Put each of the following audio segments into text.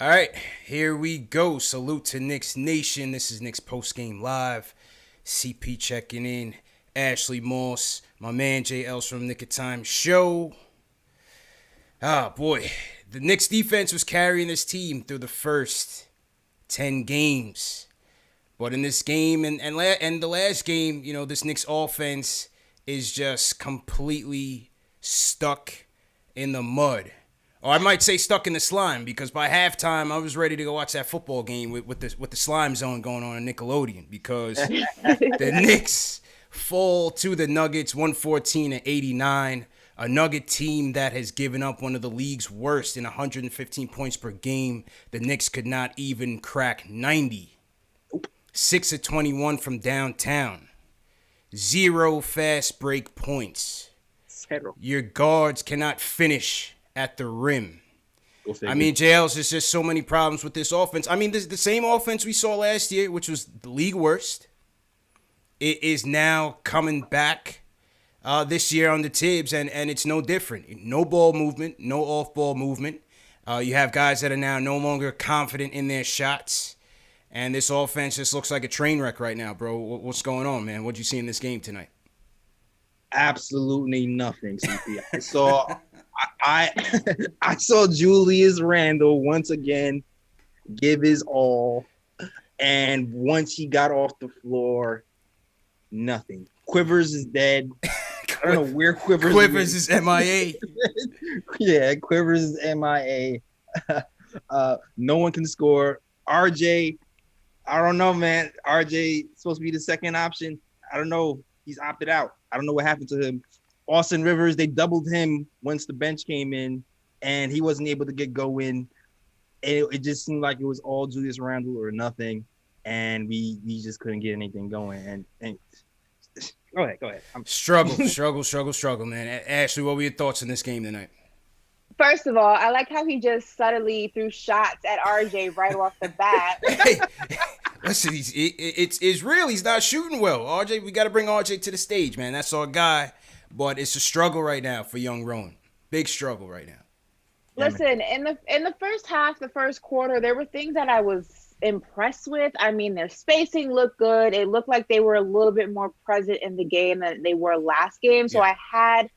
All right, here we go. Salute to Knicks Nation. This is Knicks Post Game Live. CP checking in. Ashley Moss, my man JL's from Nick of Time Show. Ah, boy. The Knicks defense was carrying this team through the first 10 games. But in this game and the last game, this Knicks offense is just completely stuck in the mud. Or I might say stuck in the slime, because by halftime I was ready to go watch that football game with the slime zone going on in Nickelodeon, because the Knicks fall to the Nuggets 114-89. A Nugget team that has given up one of the league's worst in 115 points per game. The Knicks could not even crack 90. 6 of 21 from downtown. 0 fast break points. Your guards cannot finish at the rim. I mean, JL's, there's just so many problems with this offense. I mean, the same offense we saw last year, which was the league worst, it is now coming back this year on the Tibbs, and it's no different. No ball movement, no off-ball movement. You have guys that are now no longer confident in their shots, and this offense just looks like a train wreck right now, bro. What's going on, man? What'd you see in this game tonight? Absolutely nothing, CP. I saw Julius Randle once again give his all, and once he got off the floor, nothing. Quivers is dead. I don't know where Quivers is MIA. Yeah, Quivers is MIA. No one can score. RJ, I don't know, man. RJ supposed to be the second option. I don't know. He's opted out. I don't know what happened to him. Austin Rivers, they doubled him once the bench came in, and he wasn't able to get going. It just seemed like it was all Julius Randle or nothing, and we just couldn't get anything going. And go ahead. Struggle, man. Ashley, what were your thoughts in this game tonight? First of all, I like how he just subtly threw shots at RJ right off the bat. Hey, listen, it's real. He's not shooting well. RJ, we got to bring RJ to the stage, man. That's our guy. But it's a struggle right now for young Rowan. Big struggle right now. Listen, in the first half, the first quarter, there were things that I was impressed with. I mean, their spacing looked good. It looked like they were a little bit more present in the game than they were last game. So I had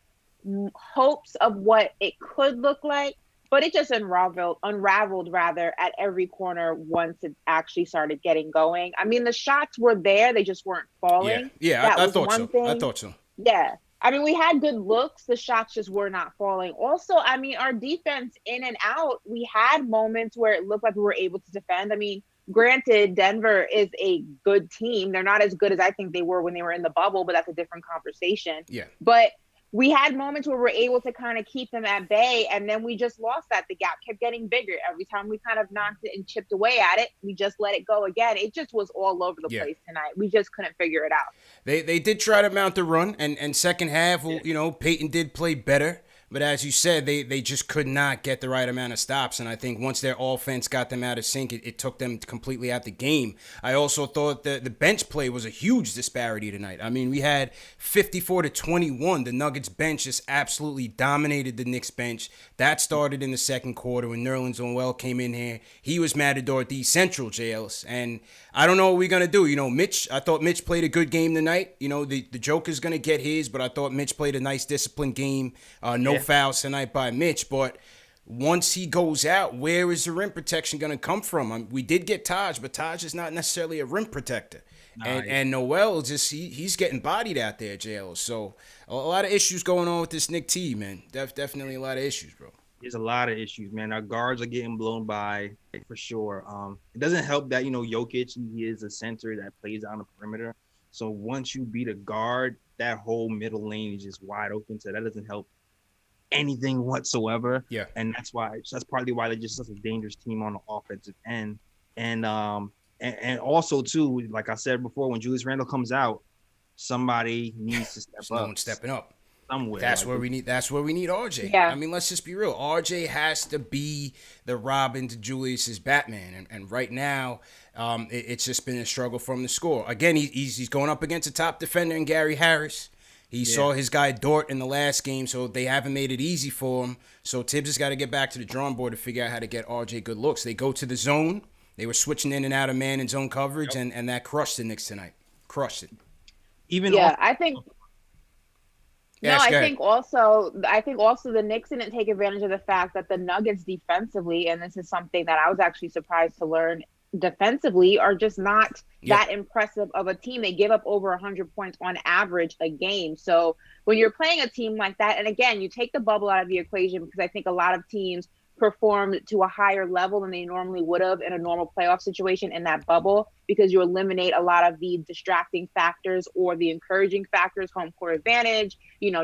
hopes of what it could look like, but it just unraveled rather at every corner once it actually started getting going. I mean, the shots were there, they just weren't falling. I thought so. Yeah. I mean, we had good looks. The shots just were not falling. Also, I mean, our defense in and out, we had moments where it looked like we were able to defend. I mean, granted, Denver is a good team. They're not as good as I think they were when they were in the bubble, but that's a different conversation. Yeah. But we had moments where we're able to kind of keep them at bay, and then we just lost that. The gap kept getting bigger. Every time we kind of knocked it and chipped away at it, we just let it go again. It just was all over the place tonight. We just couldn't figure it out. They did try to mount the run, and second half, Peyton did play better. But as you said, they just could not get the right amount of stops. And I think once their offense got them out of sync, it took them completely out the game. I also thought that the bench play was a huge disparity tonight. I mean, we had 54-21. The Nuggets bench just absolutely dominated the Knicks bench. That started in the second quarter when Nerlens Noel came in here. He was Matador D Central, JLs. And I don't know what we're going to do. I thought Mitch played a good game tonight. The Joker's going to get his, but I thought Mitch played a nice disciplined game. No fouls tonight by Mitch, but once he goes out, where is the rim protection going to come from? We did get Taj, but Taj is not necessarily a rim protector. And Noel, he's getting bodied out there, JL. So a lot of issues going on with this Knick team, man. Definitely a lot of issues, bro. There's a lot of issues, man. Our guards are getting blown by for sure. It doesn't help that, Jokic, he is a center that plays on the perimeter. So once you beat a guard, that whole middle lane is just wide open. So that doesn't help anything whatsoever. Yeah. And that's partly why they're just such a dangerous team on the offensive end. And also too, like I said before, when Julius Randle comes out, somebody needs to step up. No one stepping up. Somewhere. That's where we need RJ. Yeah. I mean, let's just be real. RJ has to be the Robin to Julius's Batman. And right now, it's just been a struggle for him to score. Again, he's going up against a top defender in Gary Harris. He saw his guy Dort in the last game, so they haven't made it easy for him. So Tibbs has got to get back to the drawing board to figure out how to get RJ good looks. They go to the zone. They were switching in and out of man and zone coverage, and that crushed the Knicks tonight. Crushed it. I think. No, I think also the Knicks didn't take advantage of the fact that the Nuggets defensively, and this is something that I was actually surprised to learn, defensively are just not that impressive of a team. They give up over 100 points on average a game. So when you're playing a team like that, and again, you take the bubble out of the equation, because I think a lot of teams performed to a higher level than they normally would have in a normal playoff situation in that bubble, because you eliminate a lot of the distracting factors or the encouraging factors, home court advantage,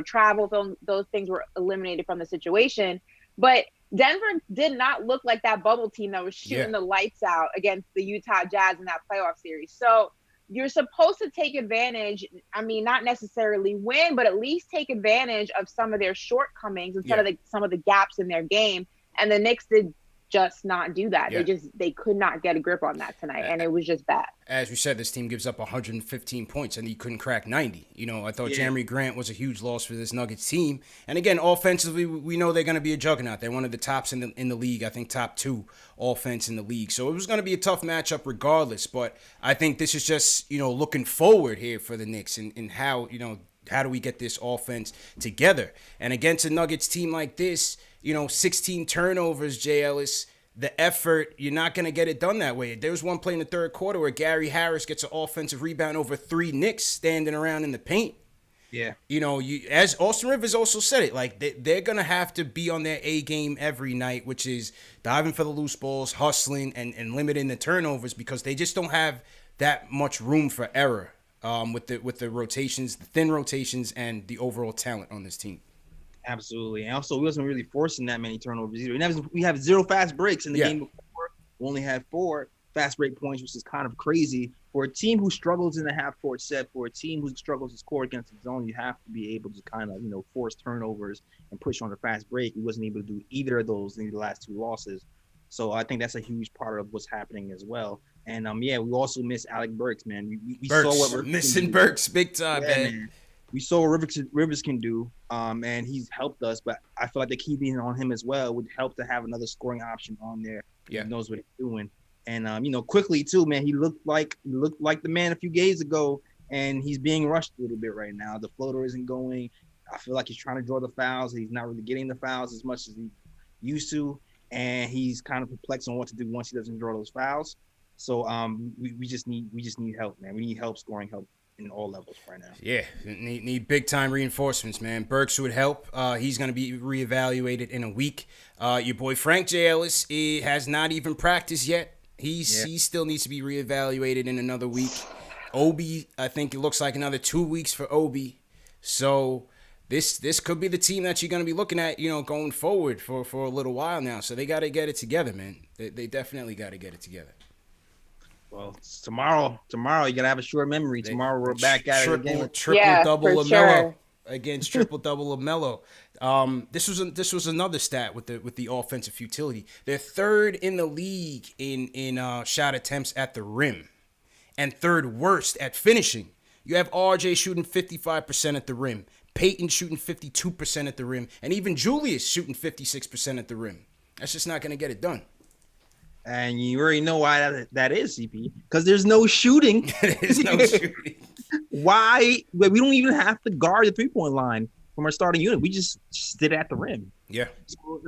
travel, those things were eliminated from the situation. But Denver did not look like that bubble team that was shooting the lights out against the Utah Jazz in that playoff series. So you're supposed to take advantage, not necessarily win, but at least take advantage of some of their shortcomings instead of some of the gaps in their game. And the Knicks did just not do that. They could not get a grip on that tonight, and it was just bad. As we said, this team gives up 115 points, and he couldn't crack 90. I thought Jeremy Grant was a huge loss for this Nuggets team. And again, offensively, we know they're going to be a juggernaut. They're one of the tops in the league. I think top 2 offense in the league. So it was going to be a tough matchup regardless. But I think this is just looking forward here for the Knicks and how how do we get this offense together? And against a Nuggets team like this, 16 turnovers, Jay Ellis, the effort, you're not going to get it done that way. There was one play in the third quarter where Gary Harris gets an offensive rebound over 3 Knicks standing around in the paint. Yeah. As Austin Rivers also said it, like they're going to have to be on their A game every night, which is diving for the loose balls, hustling, and limiting the turnovers, because they just don't have that much room for error with the rotations, the thin rotations, and the overall talent on this team. Absolutely. And also, we wasn't really forcing that many turnovers either. We have 0 fast breaks in the game before. We only had 4 fast break points, which is kind of crazy. For a team who struggles in the half-court set, for a team who struggles to score against the zone, you have to be able to kind of, force turnovers and push on the fast break. We wasn't able to do either of those in the last 2 losses. So I think that's a huge part of what's happening as well. And, we also miss Alec Burks, man. We Burks, saw what we're missing Burks big time, man. We saw what Rivers can do, and he's helped us. But I feel like the key being on him as well would help to have another scoring option on there. Yeah, he knows what he's doing, and quickly too, man. He looked like the man a few days ago, and he's being rushed a little bit right now. The floater isn't going. I feel like he's trying to draw the fouls. He's not really getting the fouls as much as he used to, and he's kind of perplexed on what to do once he doesn't draw those fouls. So we just need help, man. We need help, scoring help in all levels right now. Yeah, need big time reinforcements, man. Burks would help. He's going to be reevaluated in a week. Your boy Frank J. Ellis has not even practiced yet. He still needs to be reevaluated in another week. Obi, I think it looks like another 2 weeks for Obi. So this could be the team that you're going to be looking at, going forward for a little while now. So they got to get it together, man. They definitely got to get it together. Well, tomorrow you gotta have a short memory. Tomorrow we're back at it again. Triple-double LaMelo against triple-double LaMelo. This was another stat with the offensive futility. They're 3rd in the league in shot attempts at the rim, and 3rd worst at finishing. You have RJ shooting 55% at the rim, Peyton shooting 52% at the rim, and even Julius shooting 56% at the rim. That's just not gonna get it done. And you already know why that is, CP. Because there's no shooting. There's no shooting. Why? We don't even have to guard the 3-point line from our starting unit. We just sit at the rim. Yeah. So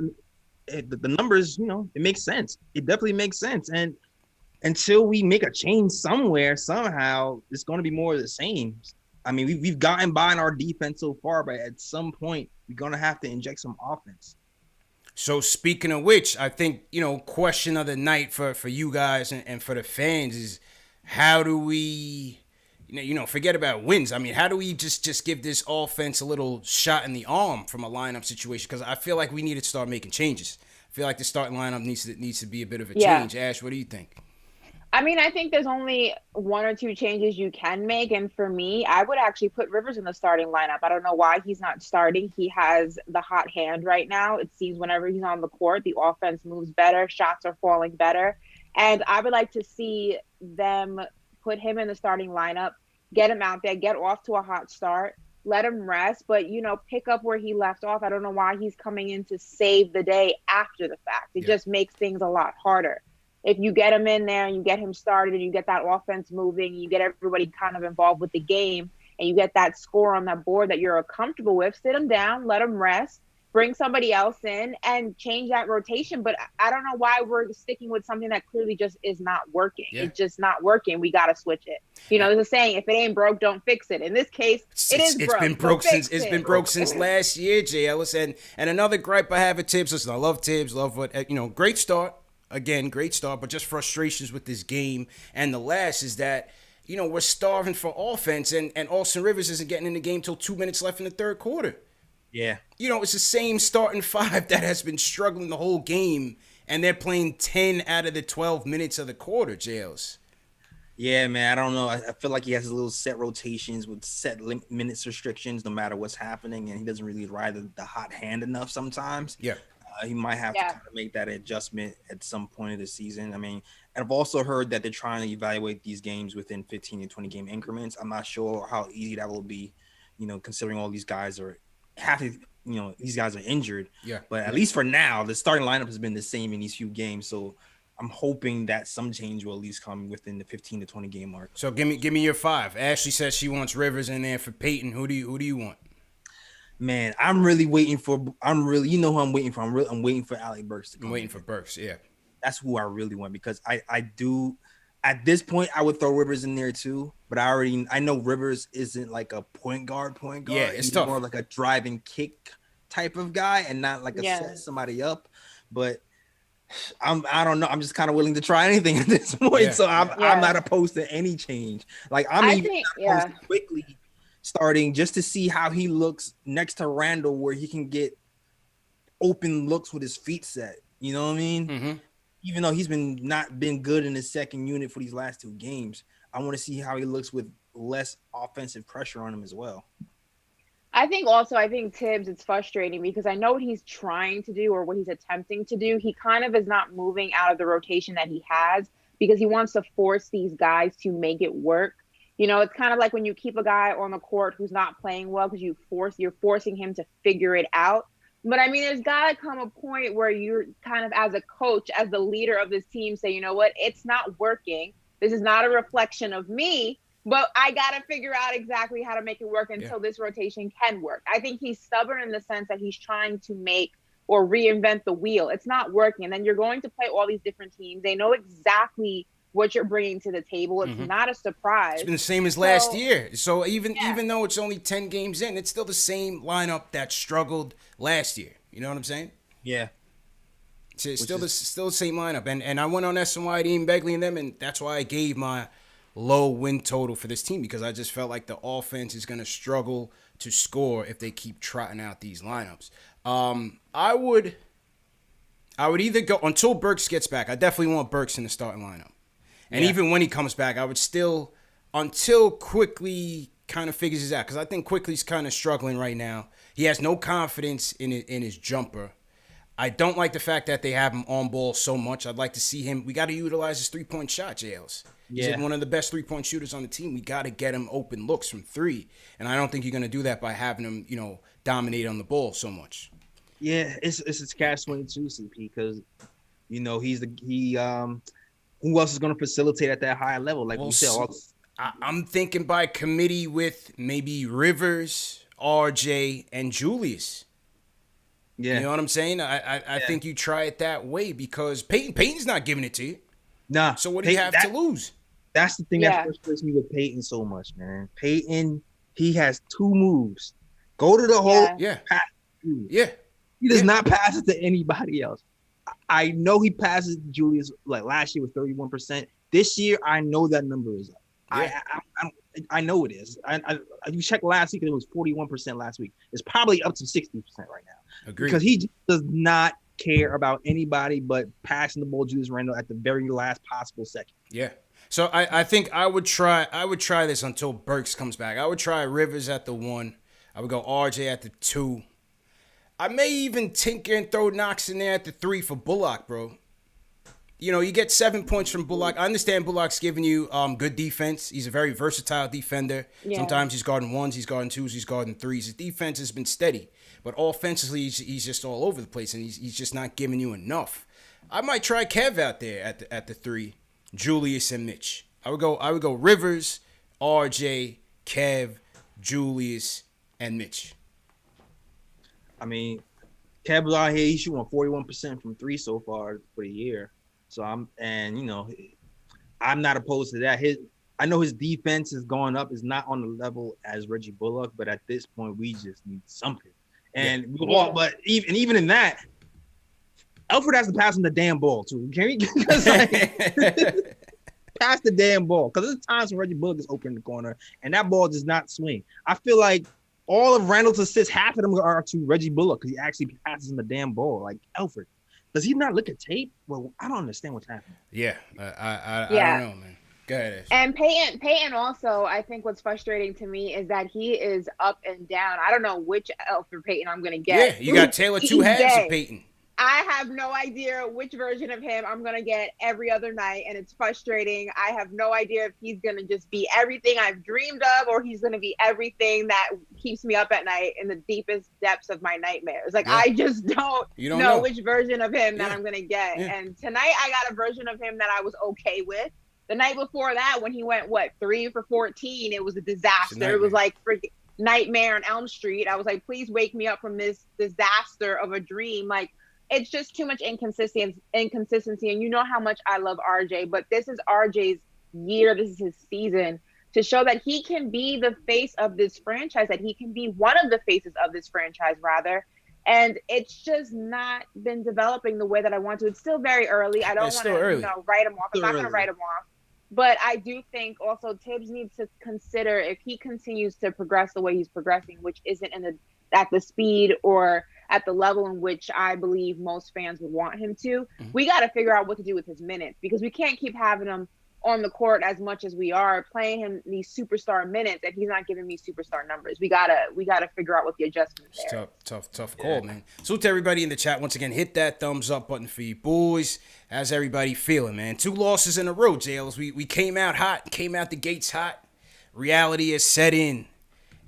the numbers, it makes sense. It definitely makes sense. And until we make a change somewhere, somehow, it's going to be more of the same. I mean, we've gotten by in our defense so far, but at some point, we're going to have to inject some offense. So speaking of which, I think, question of the night for you guys and for the fans is, how do we, forget about wins. I mean, how do we just give this offense a little shot in the arm from a lineup situation? Because I feel like we need to start making changes. I feel like the starting lineup needs to be a bit of a change. Ash, what do you think? I think there's only 1 or 2 changes you can make. And for me, I would actually put Rivers in the starting lineup. I don't know why he's not starting. He has the hot hand right now. It seems whenever he's on the court, the offense moves better. Shots are falling better. And I would like to see them put him in the starting lineup, get him out there, get off to a hot start, let him rest, but pick up where he left off. I don't know why he's coming in to save the day after the fact. It just makes things a lot harder. If you get him in there and you get him started and you get that offense moving, you get everybody kind of involved with the game, and you get that score on that board that you're comfortable with, sit him down, let him rest, bring somebody else in, and change that rotation. But I don't know why we're sticking with something that clearly just is not working. Yeah. It's just not working. We got to switch it. There's a saying, if it ain't broke, don't fix it. In this case, it's broke. It's been broke since last year, Jay Ellis. And another gripe I have at Tibbs. Listen, I love Tibbs. Love what great start. Again, great start, but just frustrations with this game. And the last is that, we're starving for offense, and Austin Rivers isn't getting in the game till 2 minutes left in the third quarter. Yeah. It's the same starting five that has been struggling the whole game, and they're playing 10 out of the 12 minutes of the quarter, Jails. Yeah, man, I don't know. I feel like he has his little set rotations with set minutes restrictions no matter what's happening, and he doesn't really ride the hot hand enough sometimes. Yeah. He might have to kind of make that adjustment at some point of the season. I mean, and I've also heard that they're trying to evaluate these games within 15 and 20 game increments. I'm not sure how easy that will be, considering all these guys are these guys are injured. Yeah. But at least for now, the starting lineup has been the same in these few games. So I'm hoping that some change will at least come within the 15 to 20 game mark. So give me your five. Ashley says she wants Rivers in there for Peyton. Who do you want? Man, I'm really waiting for. Who I'm waiting for. I'm waiting for Alec Burks to come. I'm waiting for Burks. Yeah, that's who I really want, because I do. At this point, I would throw Rivers in there too, but I know Rivers isn't like a point guard. Yeah, it's He's tough. more like a drive and kick type of guy, and not like a set somebody up. But I don't know. I'm just kind of willing to try anything at this point. Yeah. So I'm not opposed to any change. Like I'm not opposed to quickly starting just to see how he looks next to Randle, where he can get open looks with his feet set. You know what I mean? Mm-hmm. Even though he's not been good in his second unit for these last two games, I want to see how he looks with less offensive pressure on him as well. I think Tibbs, it's frustrating because I know what he's trying to do or what he's attempting to do. He kind of is not moving out of the rotation that he has because he wants to force these guys to make it work. It's kind of like when you keep a guy on the court who's not playing well because you're forcing him to figure it out. But I mean, there's got to come a point where you're kind of, as a coach, as the leader of this team, say, you know what, it's not working. This is not a reflection of me, but I got to figure out exactly how to make it work until this rotation can work. I think he's stubborn in the sense that he's trying to make or reinvent the wheel. It's not working. And then you're going to play all these different teams. They know exactly what you're bringing to the table. It's not a surprise. It's been the same as last year. So even though it's only 10 games in, it's still the same lineup that struggled last year. You know what I'm saying? Yeah. It's still the same lineup. And I went on SNY, Dean Begley and them, and that's why I gave my low win total for this team, because I just felt like the offense is going to struggle to score if they keep trotting out these lineups. I would either go until Burks gets back. I definitely want Burks in the starting lineup. And even when he comes back, I would still, until Quickly kind of figures it out, because I think Quickly's kind of struggling right now. He has no confidence in his jumper. I don't like the fact that they have him on ball so much. I'd like to see him. We got to utilize his three-point shot, JLs. He's one of the best three-point shooters on the team. We got to get him open looks from three. And I don't think you're going to do that by having him, dominate on the ball so much. Yeah, it's catch-22, CP, because, who else is going to facilitate at that high level? Like we said, I'm thinking by committee with maybe Rivers, RJ, and Julius. Yeah. You know what I'm saying? I think you try it that way because Peyton's not giving it to you. Nah. So what do you have to lose? That's the thing that frustrates me with Peyton so much, man. Peyton, he has two moves. Go to the hole, pass. Yeah. He does not pass it to anybody else. I know he passes Julius like last year with 31%. This year, I know that number is up. Yeah. I know it is. You checked last week and it was 41% last week. It's probably up to 60% right now. Agreed. Because he just does not care about anybody but passing the ball Julius Randle at the very last possible second. Yeah. So I think I would try this until Burks comes back. I would try Rivers at the 1. I would go RJ at the 2. I may even tinker and throw Knox in there at the 3 for Bullock, bro. you get 7 points from Bullock. I understand Bullock's giving you good defense. He's a very versatile defender. Yeah. Sometimes he's guarding ones, he's guarding twos, he's guarding threes. His defense has been steady, but offensively, he's just all over the place, and he's just not giving you enough. I might try Kev out there at the 3, Julius and Mitch. I would go Rivers, RJ, Kev, Julius, and Mitch. I mean, Kev was out here. He's shooting 41% from 3 so far for the year. So I'm not opposed to that. I know his defense is going up. It's not on the level as Reggie Bullock, but at this point, we just need something. And but even in that, Elfrid has to pass him the damn ball too. Can we pass the damn ball? Because there's times when Reggie Bullock is open in the corner and that ball does not swing. I feel like all of Randle's assists, half of them are to Reggie Bullock because he actually passes him the damn ball. Like Elfrid. Does he not look at tape? Well, I don't understand what's happening. Yeah, I don't know, man. Go ahead, Ash. And Peyton also, I think what's frustrating to me is that he is up and down. I don't know which Elfrid Peyton I'm going to get. Yeah, you got Taylor two halves of Peyton. I have no idea which version of him I'm going to get every other night, and it's frustrating. I have no idea if he's going to just be everything I've dreamed of or he's going to be everything that keeps me up at night in the deepest depths of my nightmares. Like, I just don't know which version of him that I'm going to get. Yeah. And tonight I got a version of him that I was okay with. The night before that, when he went, 3 for 14, it was a disaster. It was like freaking Nightmare on Elm Street. I was like, please wake me up from this disaster of a dream. Like, it's just too much inconsistency. And you know how much I love RJ, but this is RJ's year. This is his season to show that he can be the face of this franchise, that he can be one of the faces of this franchise, rather. And it's just not been developing the way that I want to. It's still very early. I don't want to write him off. I'm not going to write him off. But I do think also Tibbs needs to consider if he continues to progress the way he's progressing, which isn't at the speed or at the level in which I believe most fans would want him to. We got to figure out what to do with his minutes because we can't keep having him on the court as much as we are, playing him these superstar minutes, and he's not giving me superstar numbers. We gotta figure out what the adjustments there. Tough call, man. So to everybody in the chat, once again, hit that thumbs up button for you boys. How's everybody feeling, man? 2 losses in a row, Jails. We came out hot, came out the gates hot. Reality has set in,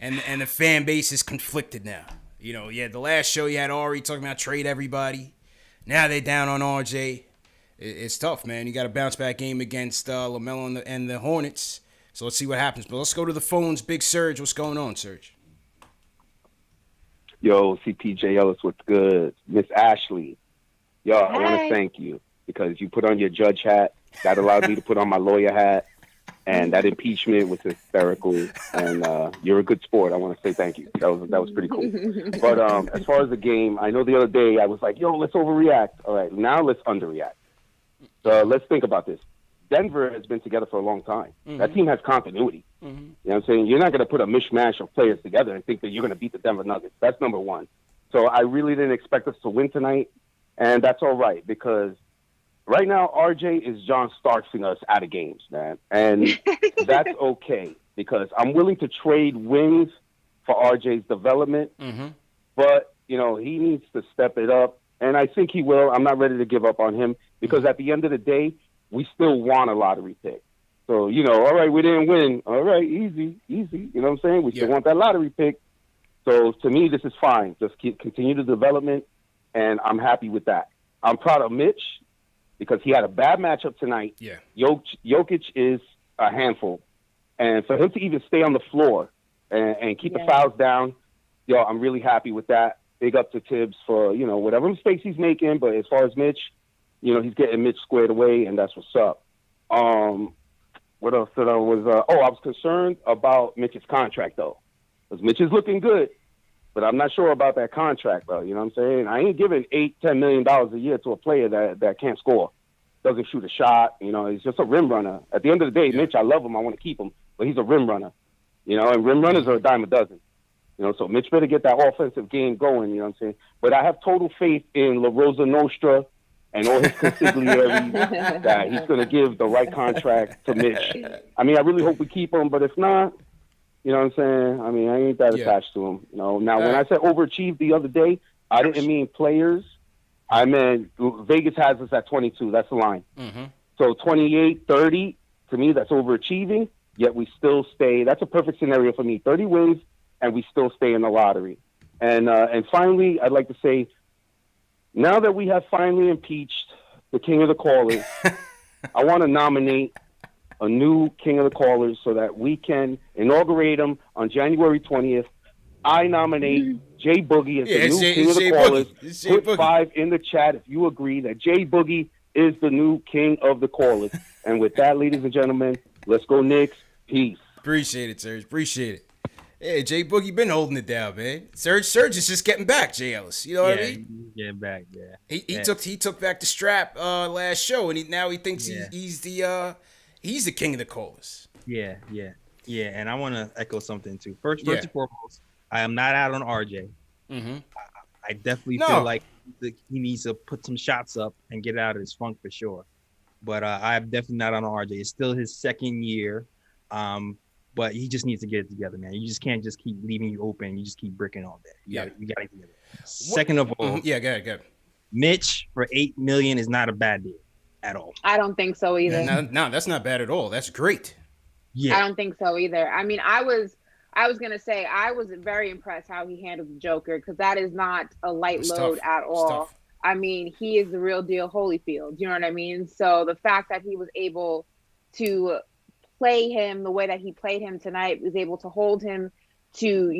and the fan base is conflicted now. The last show you had Ari talking about trade everybody. Now they down on RJ. It's tough, man. You got a bounce back game against LaMelo and the Hornets. So let's see what happens. But let's go to the phones. Big Serge, what's going on, Serge? Yo, CPJ Ellis, what's good? Miss Ashley, yo, I want to thank you because you put on your judge hat. That allowed me to put on my lawyer hat. And that impeachment was hysterical. And you're a good sport. I want to say thank you. That was pretty cool. But as far as the game, I know the other day I was like, yo, let's overreact. All right, now let's underreact. So let's think about this. Denver has been together for a long time. That team has continuity. You know what I'm saying? You're not going to put a mishmash of players together and think that you're going to beat the Denver Nuggets. That's number one. So I really didn't expect us to win tonight, and that's all right because right now RJ is John Starksing us out of games, man. And that's okay because I'm willing to trade wins for RJ's development, but, he needs to step it up, and I think he will. I'm not ready to give up on him. Because at the end of the day, we still want a lottery pick. So, all right, we didn't win. All right, easy. You know what I'm saying? We still want that lottery pick. So, to me, this is fine. Just continue the development, and I'm happy with that. I'm proud of Mitch because he had a bad matchup tonight. Yeah. Jokic is a handful. And for him to even stay on the floor and keep the fouls down, I'm really happy with that. Big up to Tibbs for, whatever mistakes he's making. But as far as Mitch, he's getting Mitch squared away, and that's what's up. What else did I was? I was concerned about Mitch's contract, though. Because Mitch is looking good, but I'm not sure about that contract, though. You know what I'm saying? I ain't giving $8-10 million a year to a player that can't score, doesn't shoot a shot. He's just a rim runner. At the end of the day, Mitch, I love him. I want to keep him, but he's a rim runner. And rim runners are a dime a dozen. So Mitch better get that offensive game going, you know what I'm saying? But I have total faith in La Rosa Nostra and all his consigliere that he's going to give the right contract to Mitch. I mean, I really hope we keep him, but if not, you know what I'm saying? I mean, I ain't that attached to him. Now, when I said overachieved the other day, I didn't mean players. I mean, Vegas has us at 22. That's the line. Mm-hmm. So 28, 30, to me, that's overachieving, yet we still stay. That's a perfect scenario for me. 30 wins, and we still stay in the lottery. And finally, I'd like to say, now that we have finally impeached the king of the callers, I want to nominate a new king of the callers so that we can inaugurate him on January 20th. I nominate Jay Boogie as the new king of the callers. Put 5 in the chat if you agree that Jay Boogie is the new king of the callers. And with that, ladies and gentlemen, let's go Knicks. Peace. Appreciate it, Serge. Appreciate it. Hey, Jay Boogie been holding it down, man. Serge is just getting back, Jay Ellis. You know what I mean? Getting back, yeah. He took back the strap last show, and now he thinks he's the king of the callers. Yeah. And I want to echo something too. First and foremost, I am not out on RJ. Mm-hmm. I definitely feel like he needs to put some shots up and get out of his funk for sure. But I'm definitely not on RJ. It's still his second year. But he just needs to get it together, man. You just can't just keep leaving you open. You just keep bricking all day. You gotta get it. Second of all, go ahead. Mitch for $8 million is not a bad deal at all. I don't think so either. No, that's not bad at all. That's great. Yeah, I don't think so either. I mean, I was gonna say I was very impressed how he handled the Joker, because that is not a light load at all. I mean, he is the real deal Holyfield. You know what I mean? So the fact that he was able to play him the way that he played him tonight, was able to hold him to,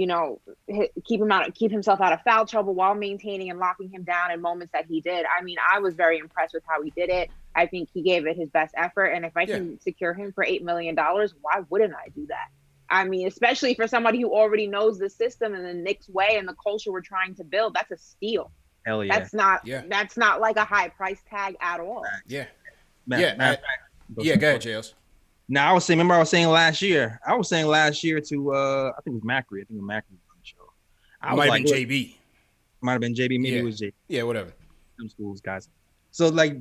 keep himself out of foul trouble while maintaining and locking him down in moments that he did. I mean, I was very impressed with how he did it. I think he gave it his best effort. And if I can secure him for $8 million, why wouldn't I do that? I mean, especially for somebody who already knows the system and the Knicks way and the culture we're trying to build, that's a steal. Hell yeah. That's not like a high price tag at all. Yeah. Go ahead, Jails. Now I was saying last year to I think it was Macri. I think it was Macri on the show. Might have been JB. Might have been JB. Maybe it was JB. Yeah, whatever. Some schools guys. So like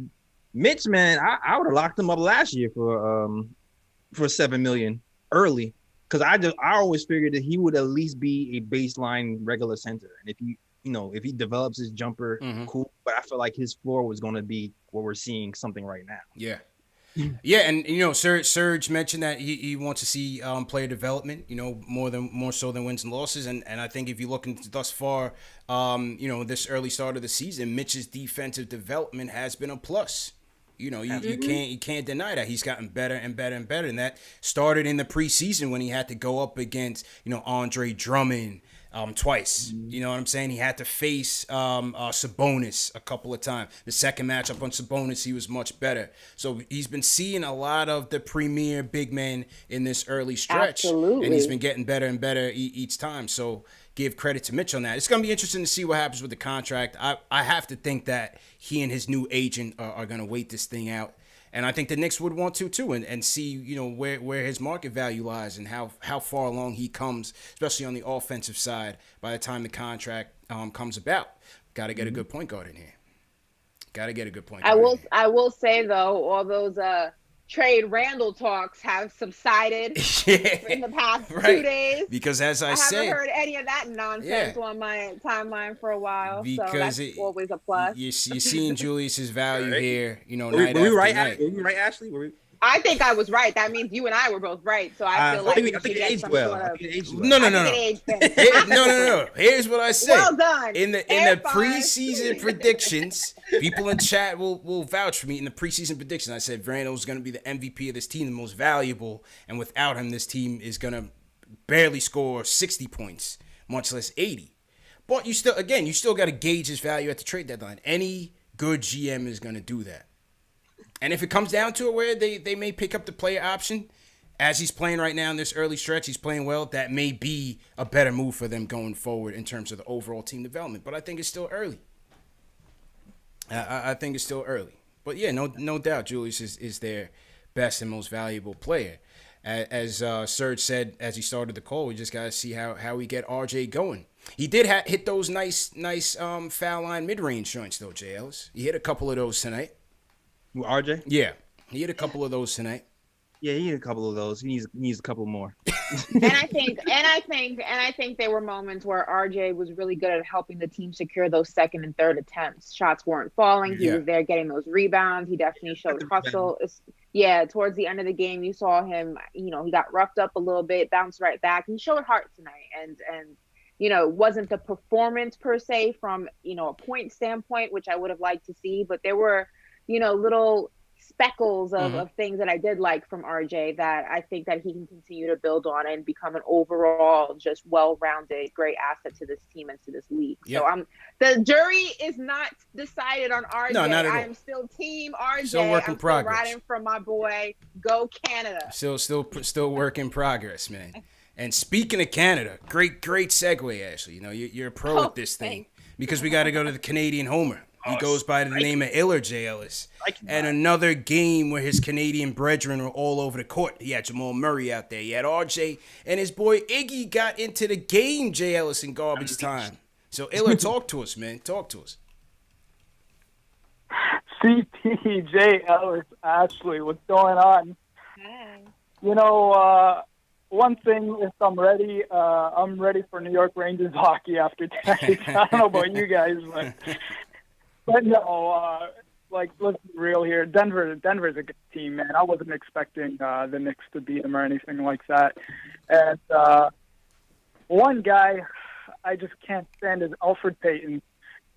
Mitch, man, I would have locked him up last year for $7 million early, because I always figured that he would at least be a baseline regular center, and if he develops his jumper, cool. But I feel like his floor was going to be what we're seeing something right now. Yeah. Yeah, and Serge mentioned that he wants to see player development, more so than wins and losses, and I think if you look into thus far, this early start of the season, Mitch's defensive development has been a plus. You can't deny that he's gotten better and better and better, and that started in the preseason when he had to go up against Andre Drummond twice. You know what I'm saying? He had to face Sabonis a couple of times. The second matchup on Sabonis, he was much better. So he's been seeing a lot of the premier big men in this early stretch. Absolutely. And he's been getting better and better each time. So give credit to Mitch on that. It's going to be interesting to see what happens with the contract. I have to think that he and his new agent are going to wait this thing out. And I think the Knicks would want to too, and see where his market value lies and how far along he comes, especially on the offensive side. By the time the contract comes about, got to get a good point guard in here. Got to get a good point guard. I will say though, all those trade Randle talks have subsided in the past 2 days. Because as I haven't heard any of that nonsense on my timeline for a while. Because so that's always a plus. You're seeing Julius's value here, Were night we after right, night. Were we right, Ashley? I think I was right. That means you and I were both right. So I feel like I think it aged well. No. No. Here's what I said. Well done. In the preseason predictions, people in chat will vouch for me. In the preseason predictions, I said Randle's going to be the MVP of this team, the most valuable, and without him, this team is going to barely score 60 points, much less 80. But you still got to gauge his value at the trade deadline. Any good GM is going to do that. And if it comes down to it where they may pick up the player option, as he's playing right now in this early stretch, he's playing well, that may be a better move for them going forward in terms of the overall team development. But I think it's still early. I think it's still early. But yeah, no doubt Julius is their best and most valuable player. As Serge said as he started the call, we just got to see how we get RJ going. He did hit those nice foul line mid-range joints, though, J. Ellis. He hit a couple of those tonight. RJ? Yeah, he hit a couple of those tonight. Yeah, he hit a couple of those. He needs a couple more. I think there were moments where RJ was really good at helping the team secure those second and third attempts. Shots weren't falling. He was there getting those rebounds. He definitely showed hustle. Yeah, towards the end of the game, you saw him. He got roughed up a little bit, bounced right back. He showed heart tonight, and it wasn't the performance per se from a point standpoint, which I would have liked to see, but there were little speckles of things that I did like from RJ that I think that he can continue to build on and become an overall just well-rounded great asset to this team and to this league. Yep. So the jury is not decided on RJ. No, not at all. I am still team RJ. Still work in progress. Still riding from my boy. Go Canada. Still work in progress, man. And speaking of Canada, great segue, Ashley. You're a pro at this thing because we got to go to the Canadian Homer. He goes by the name of Iller J. Ellis. And another game where his Canadian brethren were all over the court. He had Jamal Murray out there. He had RJ. And his boy Iggy got into the game, J. Ellis, in garbage time. So, Iller, talk to us, man. Talk to us. CPJ Ellis, Ashley, what's going on? Hey. One thing is I'm ready for New York Rangers hockey after tonight. I don't know about you guys, but no, let's be real here. Denver's a good team, man. I wasn't expecting the Knicks to beat them or anything like that. And one guy I just can't stand is Alfred Payton.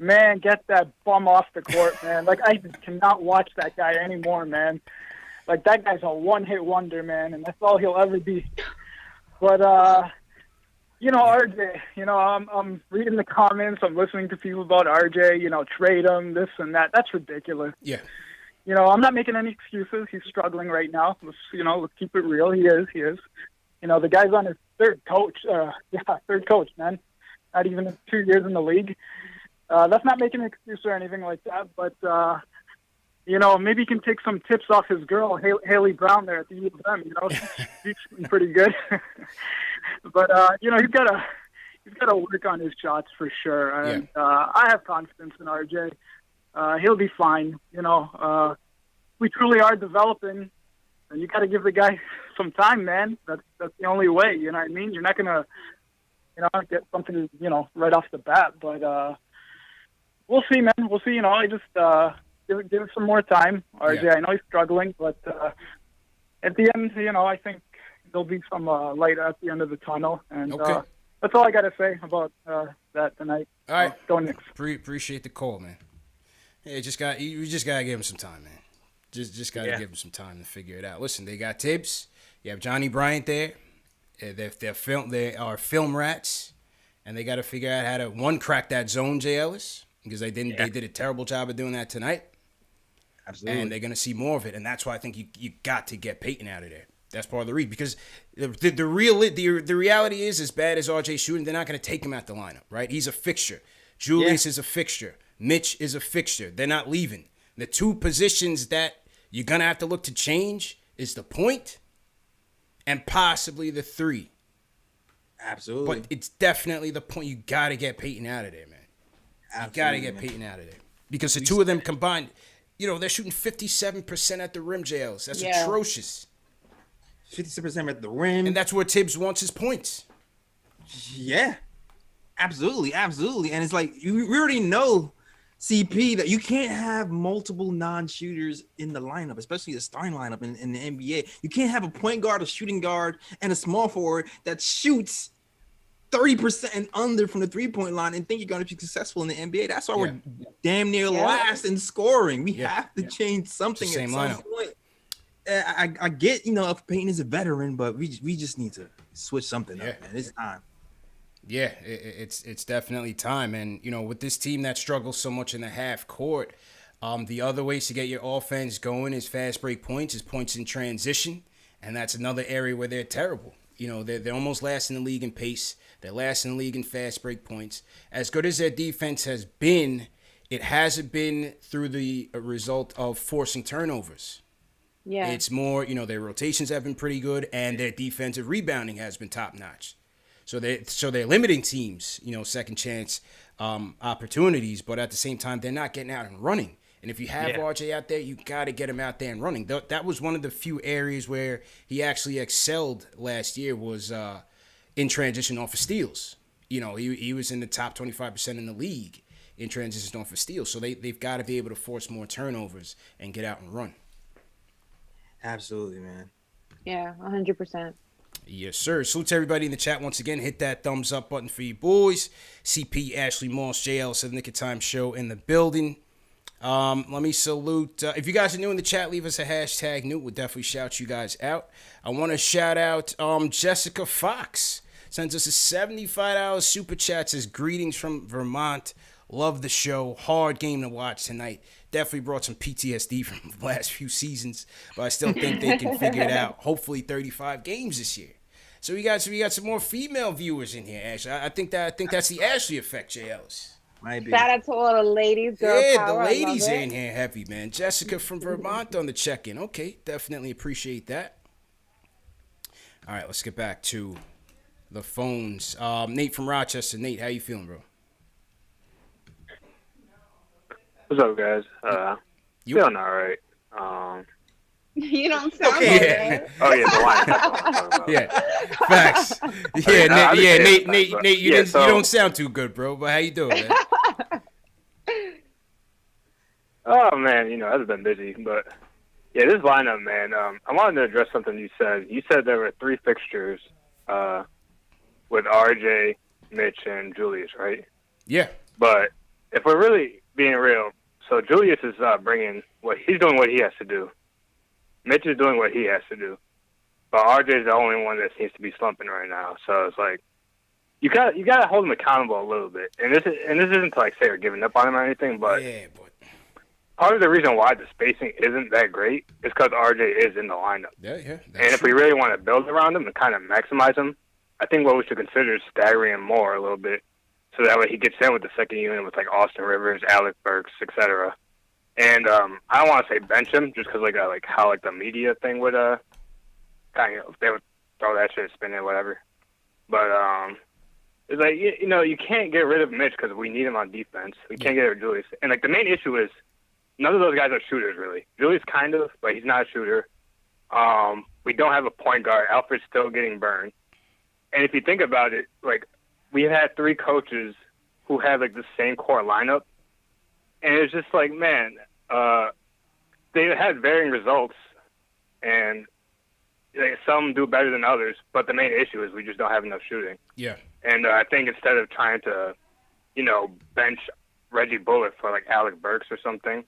Man, get that bum off the court, man. I just cannot watch that guy anymore, man. That guy's a one-hit wonder, man, and that's all he'll ever be. But, RJ, I'm reading the comments. I'm listening to people about RJ, trade him, this and that. That's ridiculous. Yeah. I'm not making any excuses. He's struggling right now. Let's keep it real. He is. The guy's on his third coach, man. Not even 2 years in the league. That's not making an excuse or anything like that, but, maybe he can take some tips off his girl, Haley Brown, there at the U of M. She's pretty good. But he's got to work on his shots for sure. And I have confidence in RJ. He'll be fine. We truly are developing, and you got to give the guy some time, man. That's the only way. You know what I mean? You're not gonna get something right off the bat. But we'll see, man. We'll see. I just. Give it some more time, RJ. Yeah. I know he's struggling, but at the end, I think there'll be some light at the end of the tunnel. And that's all I got to say about that tonight. All right. Go Knicks. Appreciate the call, man. Yeah, you just got to give him some time, man. Just got to give him some time to figure it out. Listen, they got Tibbs. You have Johnny Bryant there. They are film rats, and they got to figure out how to, one, crack that zone, J. Ellis, because they didn't. Yeah. They did a terrible job of doing that tonight. Absolutely. And they're going to see more of it. And that's why I think you got to get Peyton out of there. That's part of the reason. Because the reality is, as bad as RJ's shooting, they're not going to take him out the lineup, right? He's a fixture. Julius is a fixture. Mitch is a fixture. They're not leaving. The two positions that you're going to have to look to change is the point and possibly the three. Absolutely. But it's definitely the point. You got to get Peyton out of there, man. Absolutely, you got to get Peyton out of there. Because the two of them combined, they're shooting 57% at the rim, JLs. That's atrocious. 57% at the rim. And that's where Tibbs wants his points. Yeah. Absolutely. And it's we already know, CP, that you can't have multiple non-shooters in the lineup, especially the starting lineup in the NBA. You can't have a point guard, a shooting guard, and a small forward that shoots 30% and under from the three-point line and think you're going to be successful in the NBA. That's why we're damn near last in scoring. We have to change something at some point. I get, if Payton is a veteran, but we just need to switch something up, man. It's time. Yeah, it's definitely time. And, with this team that struggles so much in the half court, the other ways to get your offense going is fast break points, is points in transition. And that's another area where they're terrible. They're almost last in the league in pace. They're last in the league in fast break points. As good as their defense has been, it hasn't been through the result of forcing turnovers. Yeah. It's more, their rotations have been pretty good, and their defensive rebounding has been top-notch. So they're limiting teams, second chance opportunities, but at the same time, they're not getting out and running. And if you have RJ out there, you got to get him out there and running. That was one of the few areas where he actually excelled last year was in transition off of steals. You know, he was in the top 25% in the league in transition off of steals. So they've got to be able to force more turnovers and get out and run. Absolutely, man. Yeah, 100%. Yes, sir. Salute to everybody in the chat once again. Hit that thumbs up button for you boys. CP, Ashley Moss, JL, 7 Nick of Time show in the building. Let me salute. If you guys are new in the chat, leave us a hashtag new. We'll definitely shout you guys out. I want to shout out Jessica Fox. Sends us a $75 super chat. Says, greetings from Vermont. Love the show. Hard game to watch tonight. Definitely brought some PTSD from the last few seasons, but I still think they can figure it out. Hopefully 35 games this year. So we got some more female viewers in here, Ashley. I think that's the Ashley effect, JLs. Might be. Shout out to all the ladies, girl Yeah, power. the ladies are in here heavy, man. Jessica from Vermont on the check-in. Okay, definitely appreciate that. All right, let's get back to the phones. Nate from Rochester. Nate, how you feeling, bro? What's up, guys? Feeling all right. You don't sound okay. Oh yeah, the line. Yeah, facts. Yeah, Nate, you don't sound too good, bro. But how you doing, man? Oh man, you know I've been busy, but yeah, this lineup, man. I wanted to address something you said. You said there were 3 fixtures with RJ, Mitch, and Julius, right? Yeah. But if we're really being real, so Julius is doing what he has to do. Mitch is doing what he has to do, but RJ is the only one that seems to be slumping right now. So it's like you got to hold him accountable a little bit. And this isn't to like say we're giving up on him or anything, but part of the reason why the spacing isn't that great is because RJ is in the lineup. Yeah. And if we really want to build around him and kind of maximize him, I think what we should consider is staggering him more a little bit, so that way he gets in with the second unit with like Austin Rivers, Alec Burks, etc. And I don't want to say bench him just because how the media thing would kind of they would throw that shit, spin it, whatever. But it's like you can't get rid of Mitch because we need him on defense. We can't get rid of Julius, and like the main issue is none of those guys are shooters really. Julius kind of, but he's not a shooter. We don't have a point guard. Alfred's still getting burned. And if you think about it, like we had 3 coaches who had like the same core lineup, and it's just like, man, they had varying results, and some do better than others. But the main issue is we just don't have enough shooting. Yeah. And I think instead of trying to, bench Reggie Bullock for like Alec Burks or something,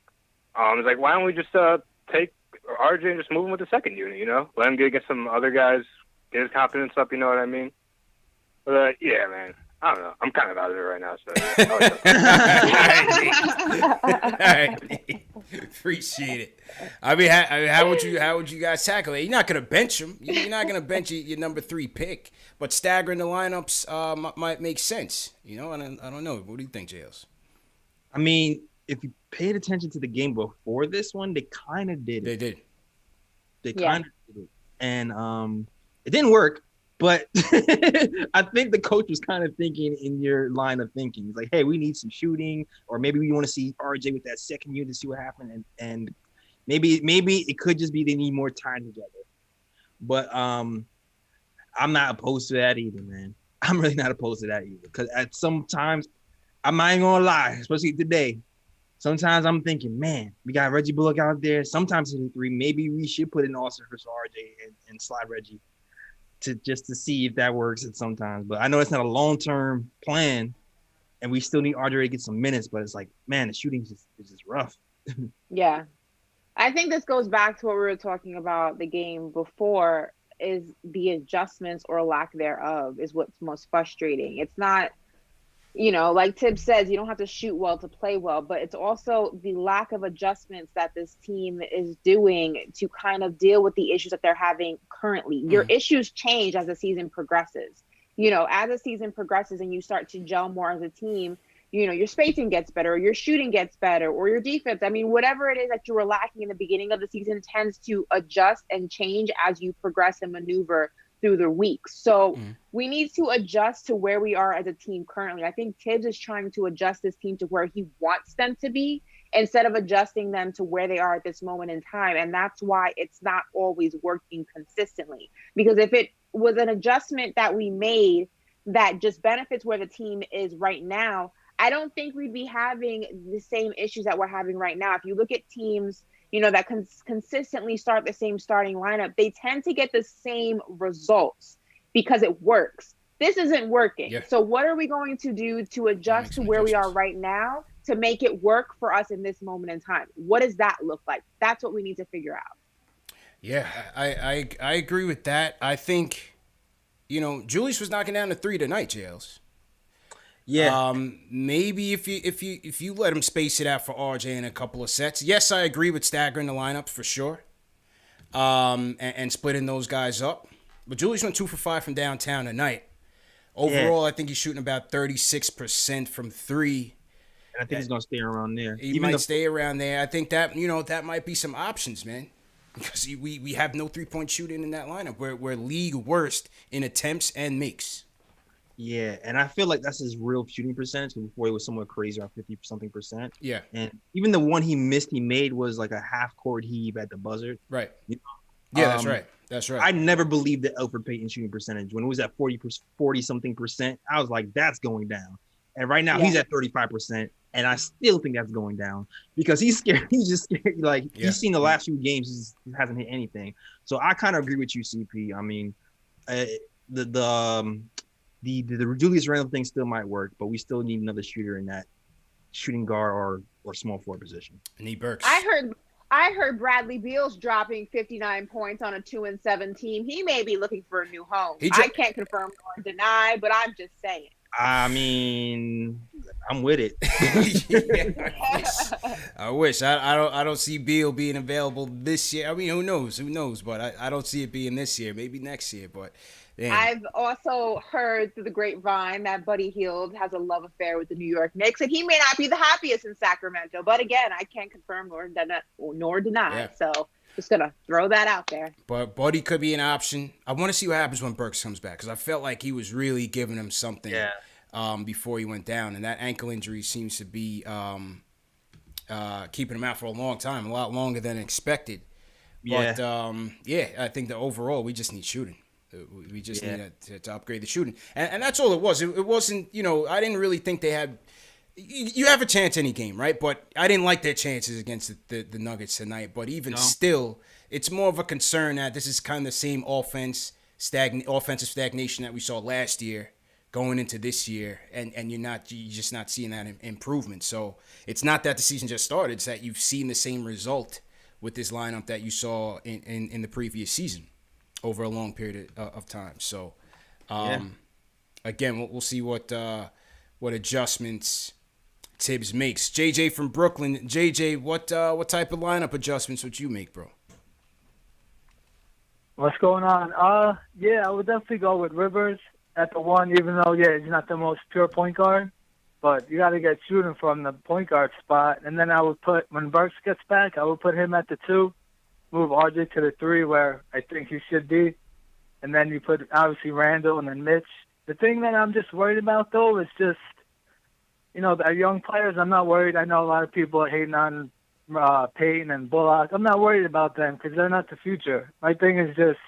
it's like, why don't we just take RJ and just move him with the second unit? Let him get some other guys, get his confidence up. You know what I mean? But yeah, man. I don't know. I'm kind of out of it right now. So all right. Appreciate it. I mean, how would you guys tackle it? You're not gonna bench him. You're not gonna bench your number 3 pick, but staggering the lineups might make sense. I don't know. What do you think, JLs? I mean, if you paid attention to the game before this one, they kind of did it. They kind of did it, and it didn't work. But I think the coach was kind of thinking in your line of thinking. He's like, hey, we need some shooting, or maybe we want to see RJ with that second unit to see what happened. And maybe it could just be they need more time together. But I'm not opposed to that either, man. I'm really not opposed to that either. Because at sometimes, I'm not even going to lie, especially today, sometimes I'm thinking, man, we got Reggie Bullock out there. Sometimes in the 3, maybe we should put in Austin for RJ and slide Reggie. To see if that works at sometimes. But I know it's not a long-term plan, and we still need RJ to get some minutes, but it's like, man, the shooting is just rough. Yeah. I think this goes back to what we were talking about the game before, is the adjustments or lack thereof is what's most frustrating. It's not, like Tibbs says, you don't have to shoot well to play well, but it's also the lack of adjustments that this team is doing to kind of deal with the issues that they're having currently. Your issues change as the season progresses. As the season progresses and you start to gel more as a team, your spacing gets better, or your shooting gets better, or your defense. I mean, whatever it is that you were lacking in the beginning of the season tends to adjust and change as you progress and maneuver through the weeks. So we need to adjust to where we are as a team currently. I think Tibbs is trying to adjust this team to where he wants them to be. instead of adjusting them to where they are at this moment in time. And that's why it's not always working consistently. Because if it was an adjustment that we made that just benefits where the team is right now, I don't think we'd be having the same issues that we're having right now. If you look at teams, that consistently start the same starting lineup, they tend to get the same results because it works. This isn't working. Yeah. So what are we going to do to adjust to where we are right now to make it work for us in this moment in time? What does that look like? That's what we need to figure out. Yeah, I agree with that. I think, Julius was knocking down the 3 tonight, JLs. Yeah. Maybe if you let him space it out for RJ in a couple of sets. Yes, I agree with staggering the lineup for sure. And splitting those guys up. But Julius went 2 for 5 from downtown tonight. Overall, I think he's shooting about 36% from 3. And I think he's gonna stay around there. He might stay around there. I think that that might be some options, man. Because we have no 3-point shooting in that lineup. We're league worst in attempts and makes. Yeah, and I feel like that's his real shooting percentage. Before he was somewhat crazy, around 50-something%. Yeah, and even the one he missed, he made was like a half-court heave at the buzzer. Right. Yeah, that's right. That's right. I never believed the Elfrid Payton shooting percentage when it was at 40-something%. I was like, that's going down. And right now he's at 35%, and I still think that's going down because he's scared. He's just scared. Like he's seen the last few games, he hasn't hit anything. So I kind of agree with you, CP. I mean, the Julius Randle thing still might work, but we still need another shooter in that shooting guard or small forward position. Need Burks. I heard Bradley Beal's dropping 59 points on a 2-7 team. He may be looking for a new home. I can't confirm or deny, but I'm just saying. I mean, I'm with it. I wish. I don't see Beal being available this year. I mean, who knows? But I don't see it being this year. Maybe next year. But damn. I've also heard through the grapevine that Buddy Hield has a love affair with the New York Knicks, and he may not be the happiest in Sacramento. But again, I can't confirm nor deny. Yeah. So just gonna throw that out there. But Buddy could be an option. I want to see what happens when Burks comes back because I felt like he was really giving him something before he went down, and that ankle injury seems to be keeping him out for a long time, a lot longer than expected. But I think that overall we just need shooting. We just need to upgrade the shooting. And that's all it was. It wasn't, I didn't really think they had – you have a chance any game, right? But I didn't like their chances against the Nuggets tonight. But even still, it's more of a concern that this is kind of the same offensive stagnation that we saw last year going into this year. And you're just not seeing that improvement. So it's not that the season just started. It's that you've seen the same result with this lineup that you saw in the previous season over a long period of time. So, again, we'll see what adjustments Tibbs makes. JJ from Brooklyn. JJ, what type of lineup adjustments would you make, bro? What's going on? I would definitely go with Rivers at the 1, even though, he's not the most pure point guard. But you got to get shooting from the point guard spot. And then I would when Burks gets back, I would put him at the 2. Move RJ to the 3 where I think he should be. And then you put, obviously, Randle and then Mitch. The thing that I'm just worried about, though, is just, the young players, I'm not worried. I know a lot of people are hating on Payton and Bullock. I'm not worried about them because they're not the future. My thing is just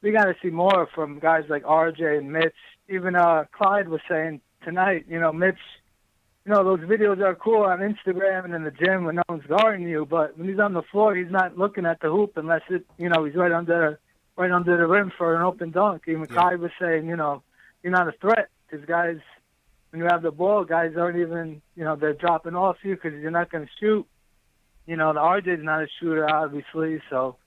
we got to see more from guys like RJ and Mitch. Even Clyde was saying tonight, Mitch, those videos are cool on Instagram and in the gym when no one's guarding you, but when he's on the floor, he's not looking at the hoop unless he's right under the rim for an open dunk. Even Kai was saying, you're not a threat because guys, when you have the ball, guys aren't even, they're dropping off you because you're not going to shoot. The RJ's not a shooter, obviously. So,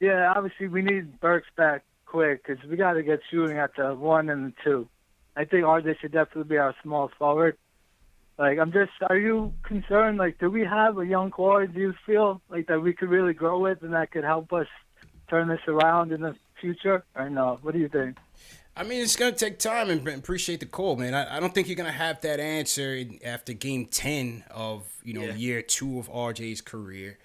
obviously we need Burks back quick because we got to get shooting at the 1 and the 2. I think RJ should definitely be our small forward. Are you concerned, do we have a young core, do you feel like that we could really grow with and that could help us turn this around in the future or no? What do you think? I mean, it's going to take time and appreciate the call, man. I don't think you're going to have that answer after game 10 of, year 2 of RJ's career.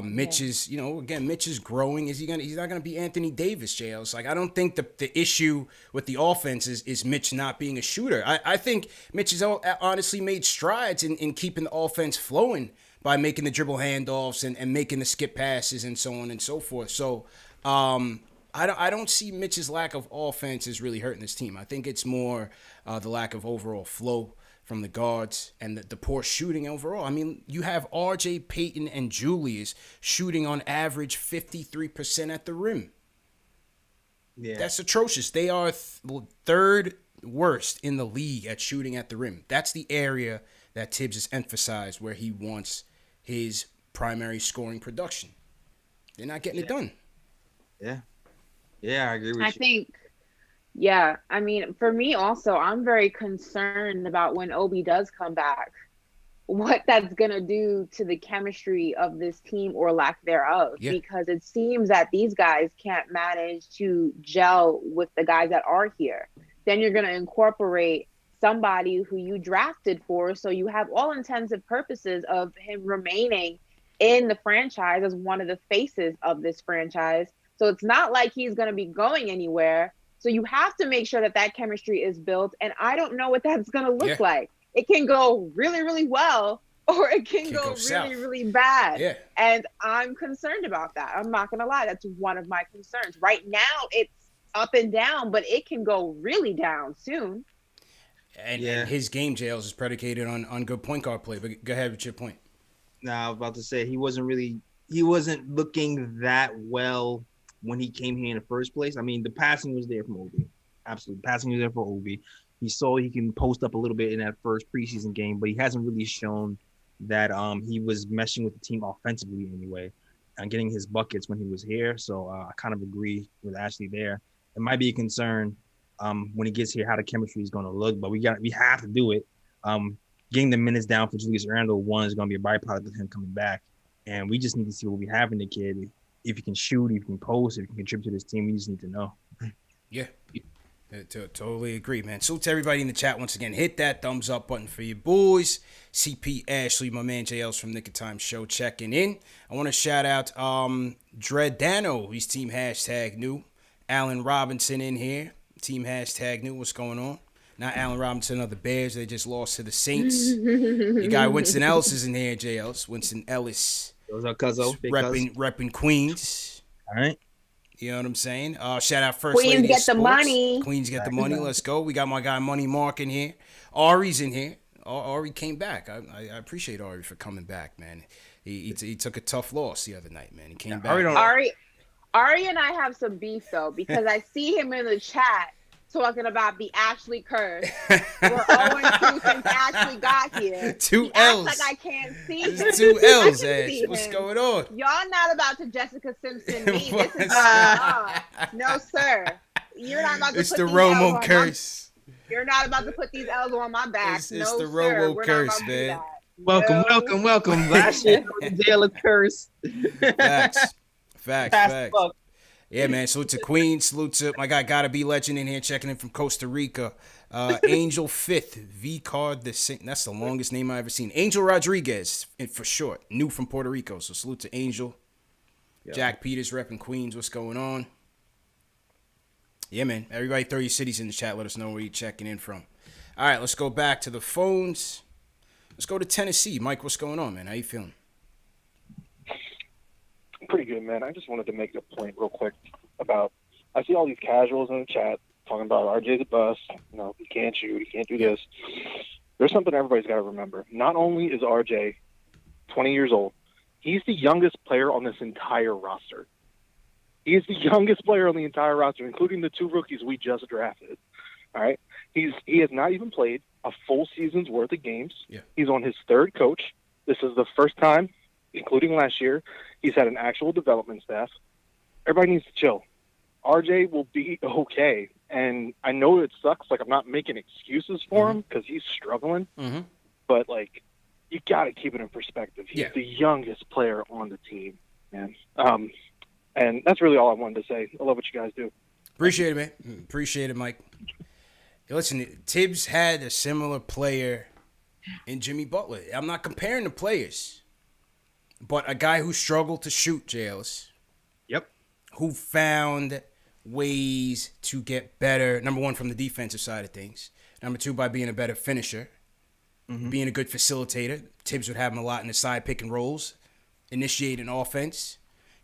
Mitch is, Mitch is growing. He's not going to be Anthony Davis, JL. I don't think the issue with the offense is Mitch not being a shooter. I think Mitch has honestly made strides in keeping the offense flowing. by making the dribble handoffs and making the skip passes and so on and so forth. So I don't see Mitch's lack of offense is really hurting this team. I think it's more the lack of overall flow from the guards and the poor shooting overall. I mean, you have RJ, Peyton, and Julius shooting on average 53% at the rim. Yeah. That's atrocious. They are third worst in the league at shooting at the rim. That's the area that Tibbs has emphasized where he wants his primary scoring production. They're not getting it done. Yeah. Yeah, I agree with you. I think, yeah, I mean, for me also, I'm very concerned about when Obi does come back, what that's going to do to the chemistry of this team or lack thereof. Yeah. Because it seems that these guys can't manage to gel with the guys that are here. Then you're going to incorporate somebody who you drafted for, so you have all intents and purposes of him remaining in the franchise as one of the faces of this franchise. So it's not like he's going to be going anywhere. So you have to make sure that that chemistry is built. And I don't know what that's going to look like. It can go really, really well, or it can go really, really bad. Yeah. And I'm concerned about that. I'm not going to lie. That's one of my concerns. Right now, it's up and down, but it can go really down soon. And his game, Jails, is predicated on good point guard play. But go ahead with your point. Nah, I was about to say he wasn't looking that well when he came here in the first place. I mean, the passing was there from Obi. Absolutely. Passing was there for Obi. He saw he can post up a little bit in that first preseason game, but he hasn't really shown that he was meshing with the team offensively anyway and getting his buckets when he was here. So I kind of agree with Ashley there. It might be a concern when he gets here how the chemistry is going to look, but we have to do it. Getting the minutes down for Julius Randle, one, is going to be a byproduct of him coming back. And we just need to see what we have in the kid. If he can shoot, if he can post, if he can contribute to this team, we just need to know. Yeah, totally agree, man. So to everybody in the chat, once again, hit that thumbs up button for you boys. CP Ashley, my man JL's from Nick of Time Show, checking in. I want to shout out Dreadano, he's team hashtag new. Allen Robinson in here, team hashtag new. What's going on? Not Allen Robinson of the Bears. They just lost to the Saints. Your guy Winston Ellis is in here, JL's. Winston Ellis. Those are Cuzzo. Repping Queens. All right. You know what I'm saying? Shout out First Queens Lady get of Sports. the money. Queens get the money. Let's go. We got my guy Money Mark in here. Ari's in here. Ari came back. I appreciate Ari for coming back, man. He took a tough loss the other night, man. He came back. Ari and I have some beef though, because I see him in the chat talking about the Ashley curse. We're 0-2 since Ashley got here. Two L's. Like I can't see him. There's two L's, Ash. What's going on? Y'all not about to Jessica Simpson me. This is no, sir. You're not about to it's put the these Romo L's curse. You're not about to put these L's on my back. It's no, the sir. Romo We're curse, not about to do man. that. Welcome. Last year, Jalen curse. Facts. Yeah, man. Salute to Queen. Salute to my guy, Gotta Be Legend in here, checking in from Costa Rica. Angel Fifth, V Card the Saint. That's the longest name I ever seen. Angel Rodriguez, for short. New from Puerto Rico. So salute to Angel. Yeah. Jack Peters repping Queens. What's going on? Yeah, man. Everybody throw your cities in the chat. Let us know where you're checking in from. All right, let's go back to the phones. Let's go to Tennessee. Mike, what's going on, man? How you feeling? Pretty good, man. I just wanted to make a point real quick about, I see all these casuals in the chat talking about RJ's a bust, he can't shoot, he can't do this. There's something everybody's got to remember. Not only is RJ 20 years old, he's the youngest player on this entire roster. He is the youngest player on the entire roster, including the two rookies we just drafted. All right? He has not even played a full season's worth of games. Yeah. He's on his third coach. This is the first time, including last year, he's had an actual development staff. Everybody needs to chill. RJ will be okay. And I know it sucks. Like, I'm not making excuses for him because he's struggling. Mm-hmm. But, you got to keep it in perspective. He's the youngest player on the team, man. And that's really all I wanted to say. I love what you guys do. Appreciate it, man. Appreciate it, Mike. Hey, listen, Tibbs had a similar player in Jimmy Butler. I'm not comparing the players, but a guy who struggled to shoot, Jails. Yep. Who found ways to get better, number one, from the defensive side of things. Number two, by being a better finisher. being a good facilitator. Tibbs would have him a lot in the side pick and rolls, initiate an offense.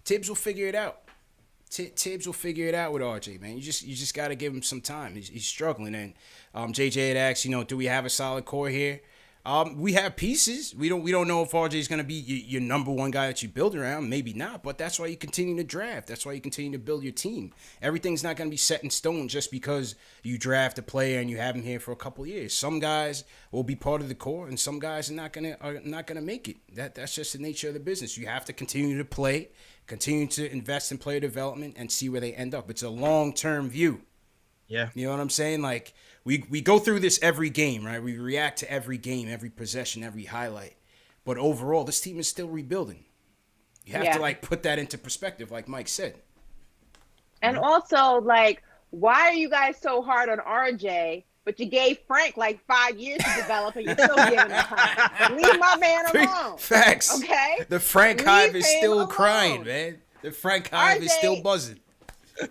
Tibbs will figure it out. Tibbs will figure it out with RJ, man. You just got to give him some time. He's struggling. And JJ had asked, do we have a solid core here? We have pieces. We don't know if RJ is going to be your number one guy that you build around. Maybe not, but that's why you continue to draft. That's why you continue to build your team. Everything's not going to be set in stone just because you draft a player and you have him here for a couple of years. Some guys will be part of the core, and some guys are not gonna make it. That's just the nature of the business. You have to continue to play, continue to invest in player development, and see where they end up. It's a long-term view. Yeah. You know what I'm saying? Like, we go through this every game, right? We react to every game, every possession, every highlight. But overall, this team is still rebuilding. You have to, put that into perspective, like Mike said. And also, why are you guys so hard on RJ, but you gave Frank, 5 years to develop, and you're still giving him time? Leave my man alone. Facts. Okay? The Frank hive is still alone. crying, man. The Frank hive is still buzzing.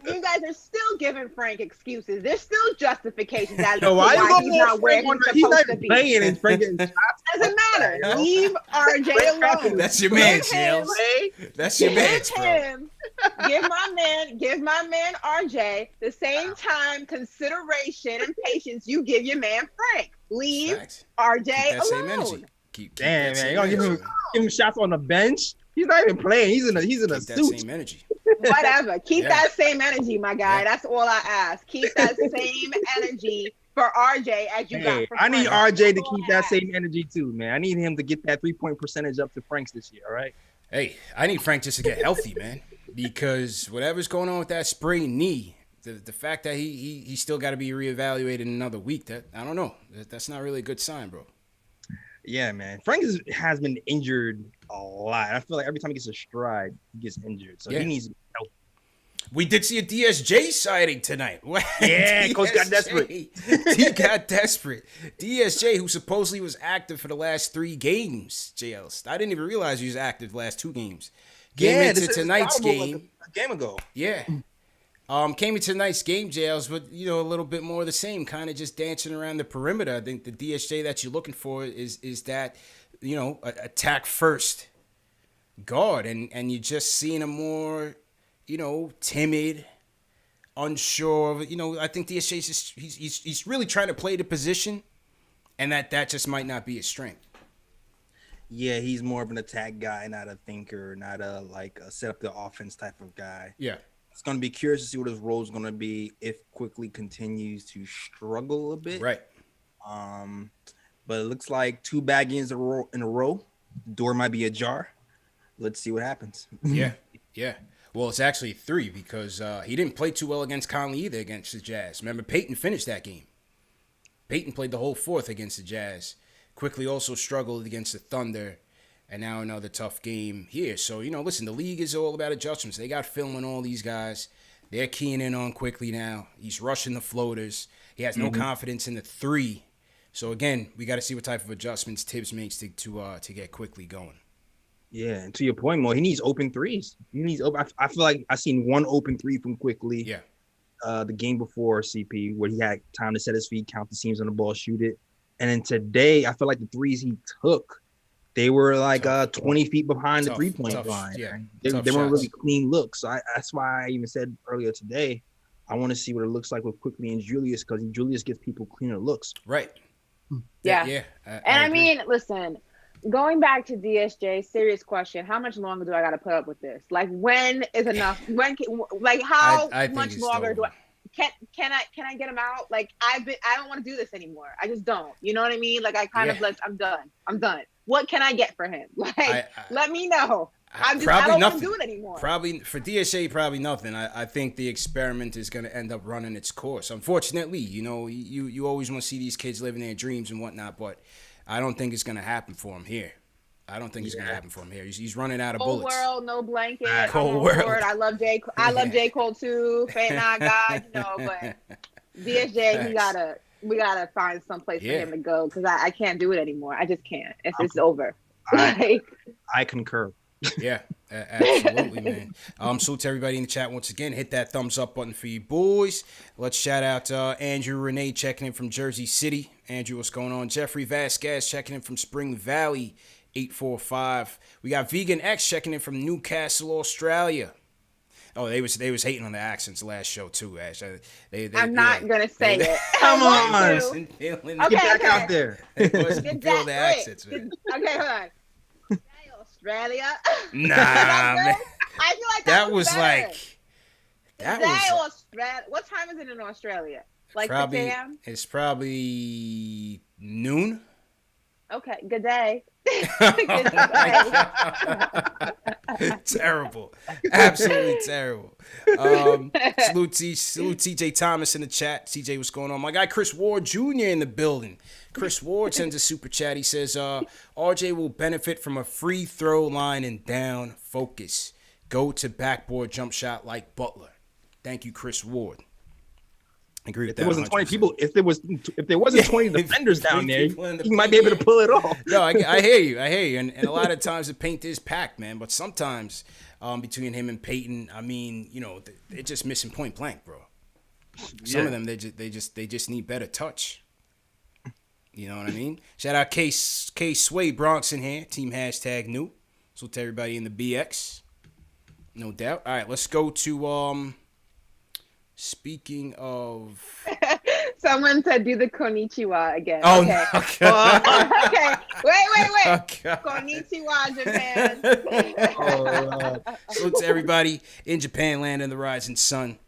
You guys are still giving Frank excuses. There's still justifications as to why why he's not where he's supposed to be. Playing and Frank getting shots. Doesn't matter. Leave RJ alone. That's your man, Jails. That's your man, bro. Give my man RJ the same time, consideration, and patience you give your man Frank. Leave RJ that alone. Same energy. Keep Damn, that man, you gonna give him shots on the bench? He's not even playing. He's in a that suit. same energy. Whatever. Keep that same energy, my guy. That's all I ask. Keep that same energy for RJ as you got for I need Frank. RJ to keep that same energy too, man. I need him to get that 3-point percentage up to Frank's this year, all right? Hey, I need Frank just to get healthy, man. Because whatever's going on with that sprained knee, the fact that he still got to be reevaluated in another week, that I don't know. That's not really a good sign, bro. Yeah, man. Frank has been injured a lot. I feel like every time he gets a stride, he gets injured. So he needs help. We did see a DSJ sighting tonight. Yeah, Coach got desperate. He got desperate. DSJ, who supposedly was active for the last 3 games, JLs. I didn't even realize he was active the last 2 games. Came into tonight's game. A game ago. Yeah. Came into tonight's game, JLs, but, a little bit more of the same, kind of just dancing around the perimeter. I think the DSJ that you're looking for is that, attack first guard. And you're just seeing him more, timid, unsure of, I think DSJ is just, he's really trying to play the position, and that just might not be his strength. Yeah, he's more of an attack guy, not a thinker, not a set up the offense type of guy. Yeah. It's going to be curious to see what his role is going to be if Quickly continues to struggle a bit. Right. But it looks like 2 bad games in a row. The door might be ajar. Let's see what happens. Yeah. Well, it's actually 3 because he didn't play too well against Conley either against the Jazz. Remember, Peyton finished that game. Peyton played the whole 4th against the Jazz. Quickly also struggled against the Thunder. And now another tough game here. So, listen, the league is all about adjustments. They got film on all these guys. They're keying in on Quickly now. He's rushing the floaters. He has no confidence in the 3. So, again, we got to see what type of adjustments Tibbs makes to get Quickly going. Yeah, and to your point, Mo, he needs open threes. I feel like I seen 1 open 3 from Quickly. Yeah. The game before CP, where he had time to set his feet, count the seams on the ball, shoot it. And then today, I feel like the threes he took, they were 20 feet behind the 3-point line. Yeah, they weren't shots. really clean looks. So that's why I even said earlier today, I want to see what it looks like with Quickly and Julius, because Julius gives people cleaner looks. Right. Yeah. I mean, listen, going back to DSJ, serious question: how much longer do I got to put up with this? When is enough? How much longer do I? Can I get him out? I don't want to do this anymore. I just don't. You know what I mean? I'm done. What can I get for him? Let me know. I don't want to do it anymore. Probably for DSA, probably nothing. I think the experiment is going to end up running its course. Unfortunately, you always want to see these kids living their dreams and whatnot, but I don't think it's going to happen for him here. He's running out of bullets. Cold world, no blanket. Cold world. I love J. J. Cole too. Faint not God, but DSJ, we gotta find some place for him to go, because I can't do it anymore. I just can't. It's over. I concur. Yeah. Absolutely, man. Salute to everybody in the chat once again. Hit that thumbs up button for you boys. Let's shout out Andrew Renee checking in from Jersey City. Andrew, what's going on? Jeffrey Vasquez checking in from Spring Valley, 845. We got Vegan X checking in from Newcastle, Australia. Oh, they was hating on the accents last show too, Ash. I'm not gonna say it. Come on. Okay, Get back out there. They wasn't feeling the accents, man. Okay, hold on. Australia. Nah, man. I feel like That was better. like that was Australia. What time is it in Australia? Like probably 6 a.m. it's probably noon. Okay, good day. Terrible, absolutely terrible. Salute TJ Thomas in the chat. TJ, what's going on? My guy Chris Ward Jr. in the building. Chris Ward sends a super chat. He says, RJ will benefit from a free throw line and down focus. Go to backboard jump shot like Butler. Thank you, Chris Ward. I agree with If that. there wasn't 20 100%. people, if there wasn't 20 defenders down there, people in the you might be able to pull it off. No, I hear you. And a lot of times the paint is packed, man. But sometimes between him and Peyton, I mean, they're just missing point blank, bro. Some of them, they just need better touch. You know what I mean? Shout out K Sway Bronx in here. Team #new. So to everybody in the BX. No doubt. All right, let's go to speaking of. Someone said do the konnichiwa again. Oh, okay. no. Okay. Okay. Wait. Okay. Konnichiwa, Japan. Salute to everybody in Japan land and the rising sun.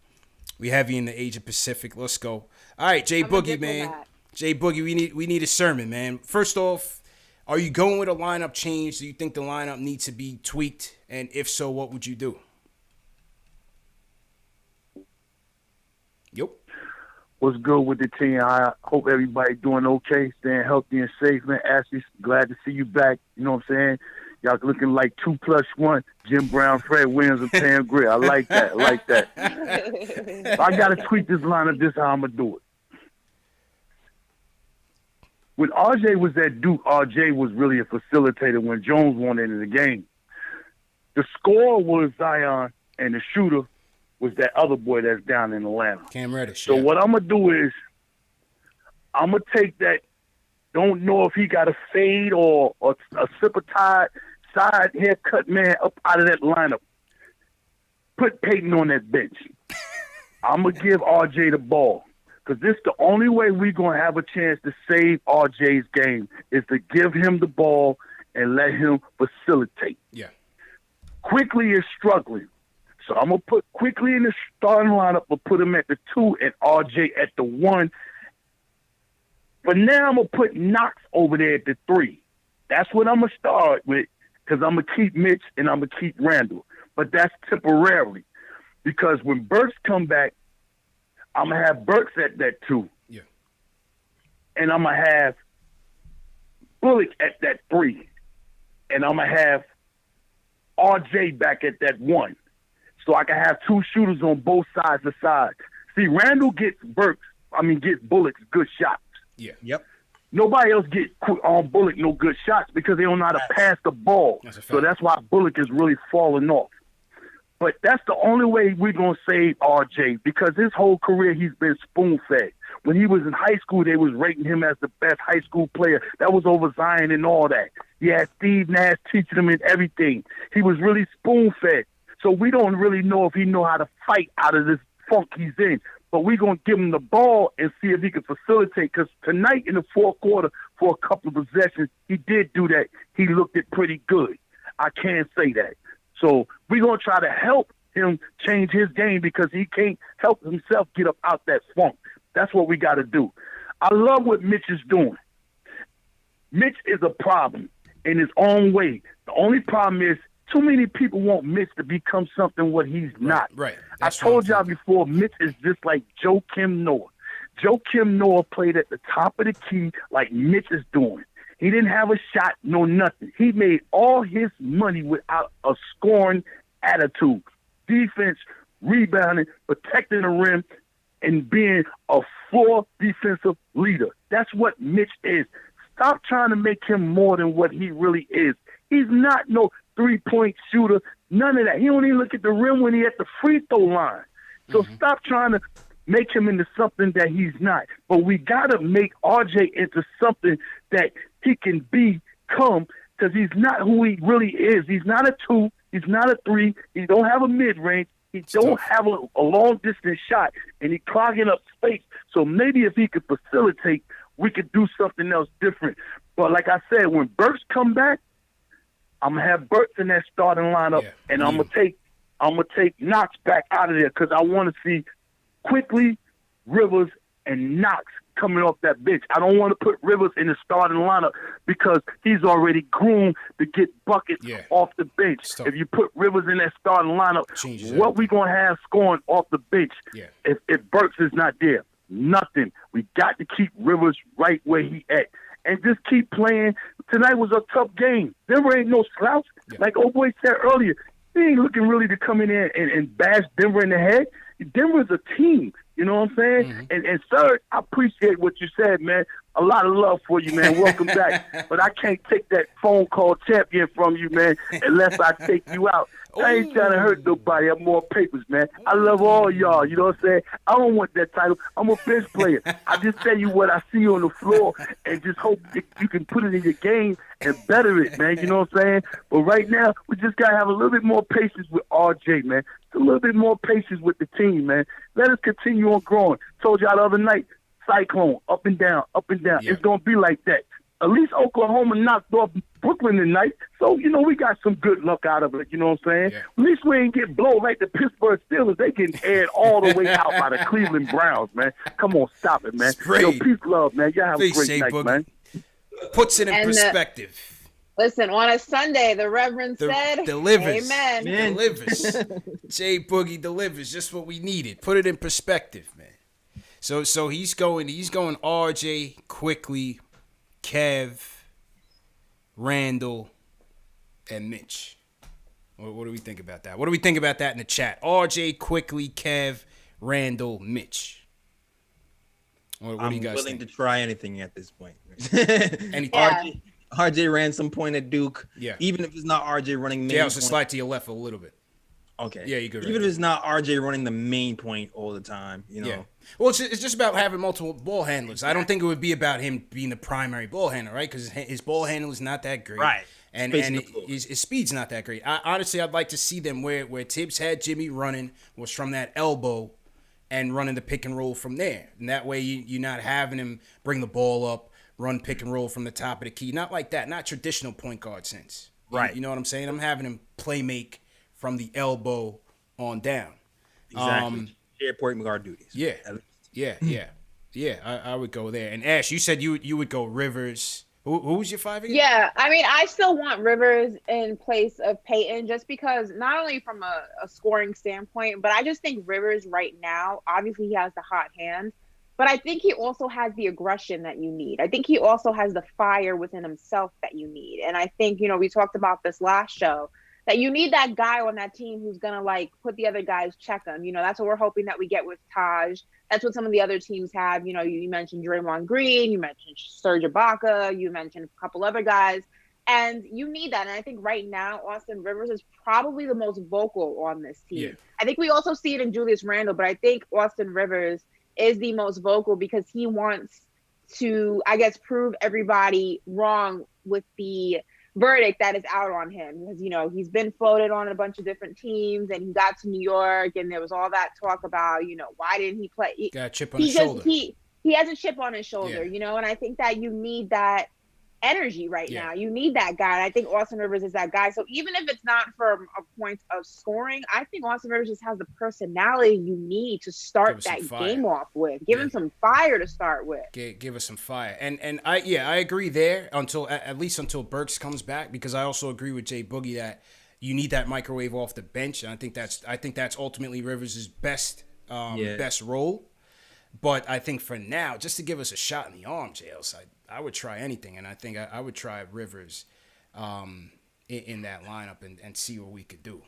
We have you in the Asia Pacific. Let's go. All right, Jay I'm a Boogie, man. diplomat. Jay Boogie, we need a sermon, man. First off, are you going with a lineup change? Do you think the lineup needs to be tweaked? And if so, what would you do? Yep. What's good with the team? I hope everybody doing okay, staying healthy and safe, man. Ashley, glad to see you back. You know what I'm saying? Y'all looking like 2+1, Jim Brown, Fred Williams, and Pam Grier. I like that. I got to tweak this lineup. This is how I'm going to do it. When RJ was at Duke, RJ was really a facilitator when Jones won into the game. The scorer was Zion, and the shooter was that other boy that's down in Atlanta. Cam Reddish. So yeah. what I'm going to do is I'm going to take that, don't know if he got a fade or a side haircut man up out of that lineup. Put Peyton on that bench. I'm going to give RJ the ball. Because this is the only way we're going to have a chance to save RJ's game is to give him the ball and let him facilitate. Yeah. Quickly is struggling. So I'm going to put Quickly in the starting lineup, but put him at the 2 and RJ at the 1. But now I'm going to put Knox over there at the 3. That's what I'm going to start with because I'm going to keep Mitch and I'm going to keep Randle. But that's temporarily because when Burks come back, I'm going to have Burks at that 2. Yeah. And I'm going to have Bullock at that 3. And I'm going to have RJ back at that 1. So I can have 2 shooters on both sides of the side. See, Randle gets Bullock's good shots. Yeah. Yep. Nobody else gets on Bullock no good shots because they don't know how to pass the ball. So that's why Bullock is really falling off. But that's the only way we're going to save RJ because his whole career he's been spoon-fed. When he was in high school, they was rating him as the best high school player. That was over Zion and all that. He had Steve Nash teaching him and everything. He was really spoon-fed. So we don't really know if he know how to fight out of this funk he's in. But we're going to give him the ball and see if he can facilitate. Because tonight in the fourth quarter, for a couple of possessions, he did do that. He looked it pretty good. I can't say that. So we're going to try to help him change his game because he can't help himself get up out that funk. That's what we got to do. I love what Mitch is doing. Mitch is a problem in his own way. The only problem is too many people want Mitch to become something what he's not. Right. I told y'all before, Mitch is just like Joakim Noah. Joakim Noah played at the top of the key like Mitch is doing. He didn't have a shot, no nothing. He made all his money without a scoring attitude. Defense, rebounding, protecting the rim, and being a floor defensive leader. That's what Mitch is. Stop trying to make him more than what he really is. He's not no three-point shooter None of that. He don't even look at the rim when he at the free throw line. So stop trying to make him into something that he's not. But we got to make RJ into something that he can become, because he's not who he really is. He's not a 2. He's not a 3. He don't have a mid-range. He don't have a long-distance shot, and he clogging up space. So maybe if he could facilitate, we could do something else different. But like I said, when Burks come back, I'm going to have Burks in that starting lineup, and I'm going to take Knox back out of there, because I want to see Quickly, Rivers, and Knox coming off that bench. I don't want to put Rivers in the starting lineup because he's already groomed to get buckets off the bench. If you put Rivers in that starting lineup, what we going to have scoring off the bench if Burks is not there? Nothing. We got to keep Rivers right where he at. And just keep playing. Tonight was a tough game. Denver ain't no slouch. Like old boy said earlier, he ain't looking really to come in there and bash Denver in the head. Denver's a team. You know what I'm saying? And third, I appreciate what you said, man. A lot of love for you, man. Welcome back. But I can't take that phone call champion from you, man, unless I take you out. I ain't trying to hurt nobody. I'm more papers, man. I love all y'all. You know what I'm saying? I don't want that title. I'm a bench player. I just tell you what I see on the floor and just hope you can put it in your game and better it, man. You know what I'm saying? But right now, we just got to have a little bit more patience with RJ, man. A little bit more patience with the team, man. Let us continue on growing. Told y'all the other night, cyclone, up and down, up and down. It's going to be like that. At least Oklahoma knocked off Brooklyn tonight. So, you know, we got some good luck out of it. You know what I'm saying? At least we ain't get blown like the Pittsburgh Steelers. They getting aired all the way out by the Cleveland Browns, man. Come on, stop it, man. Yo, peace, love, man. Y'all have a great night, man. Puts it in perspective. Listen, on a Sunday, the Reverend said, delivers. Amen. Delivers. J Boogie delivers. Just what we needed. Put it in perspective, man. So he's going RJ, Quickly, Kev, Randle, and Mitch. What do we think about that? What do we think about that in the chat? RJ, Quickly, Kev, Randle, Mitch. What do you guys willing think? to try anything at this point. Anything? RJ ran some point at Duke. Yeah. Even if it's not RJ running main Yeah, point. so slide to your left a little bit. Okay. Yeah, you could. Even if it's not RJ running the main point all the time, you know. Yeah. Well, it's just about having multiple ball handlers. I don't think it would be about him being the primary ball handler, right? Because his ball handle is not that great. Right. And his speed's not that great. Honestly, I'd like to see them where Tibbs had Jimmy running was from that elbow and running the pick and roll from there. And that way you're not having him bring the ball up, run pick and roll from the top of the key. Not like that. Not traditional point guard sense. Right. You know what I'm saying? I'm having him play make from the elbow on down. Exactly. Share point guard duties. Yeah. I would go there. And Ash, you said you would go Rivers. Who's your 5 again? Yeah, I mean, I still want Rivers in place of Peyton just because not only from a scoring standpoint, but I just think Rivers right now, obviously he has the hot hand, but I think he also has the aggression that you need. I think he also has the fire within himself that you need. And I think, you know, we talked about this last show, that you need that guy on that team who's going to, like, put the other guys, check them. You know, that's what we're hoping that we get with Taj. That's what some of the other teams have. You know, you mentioned Draymond Green, you mentioned Serge Ibaka, you mentioned a couple other guys. And you need that. And I think right now, Austin Rivers is probably the most vocal on this team. Yeah. I think we also see it in Julius Randle, but I think Austin Rivers is the most vocal because he wants to, I guess, prove everybody wrong with the verdict that is out on him, because, you know, he's been floated on a bunch of different teams and he got to New York and there was all that talk about, you know, why didn't he play? Got a chip on his shoulder. He has a chip on his shoulder, you know, and I think that you need that energy right now. You need that guy. And I think Austin Rivers is that guy. So even if it's not from a point of scoring, I think Austin Rivers just has the personality you need to start that game off with. Give him some fire to start with. Give us some fire. And I agree there until at least until Burks comes back, because I also agree with Jay Boogie that you need that microwave off the bench. And I think that's ultimately Rivers' best role. But I think for now, just to give us a shot in the arm, JLs, I would try anything, and I think I would try Rivers in that lineup and see what we could do.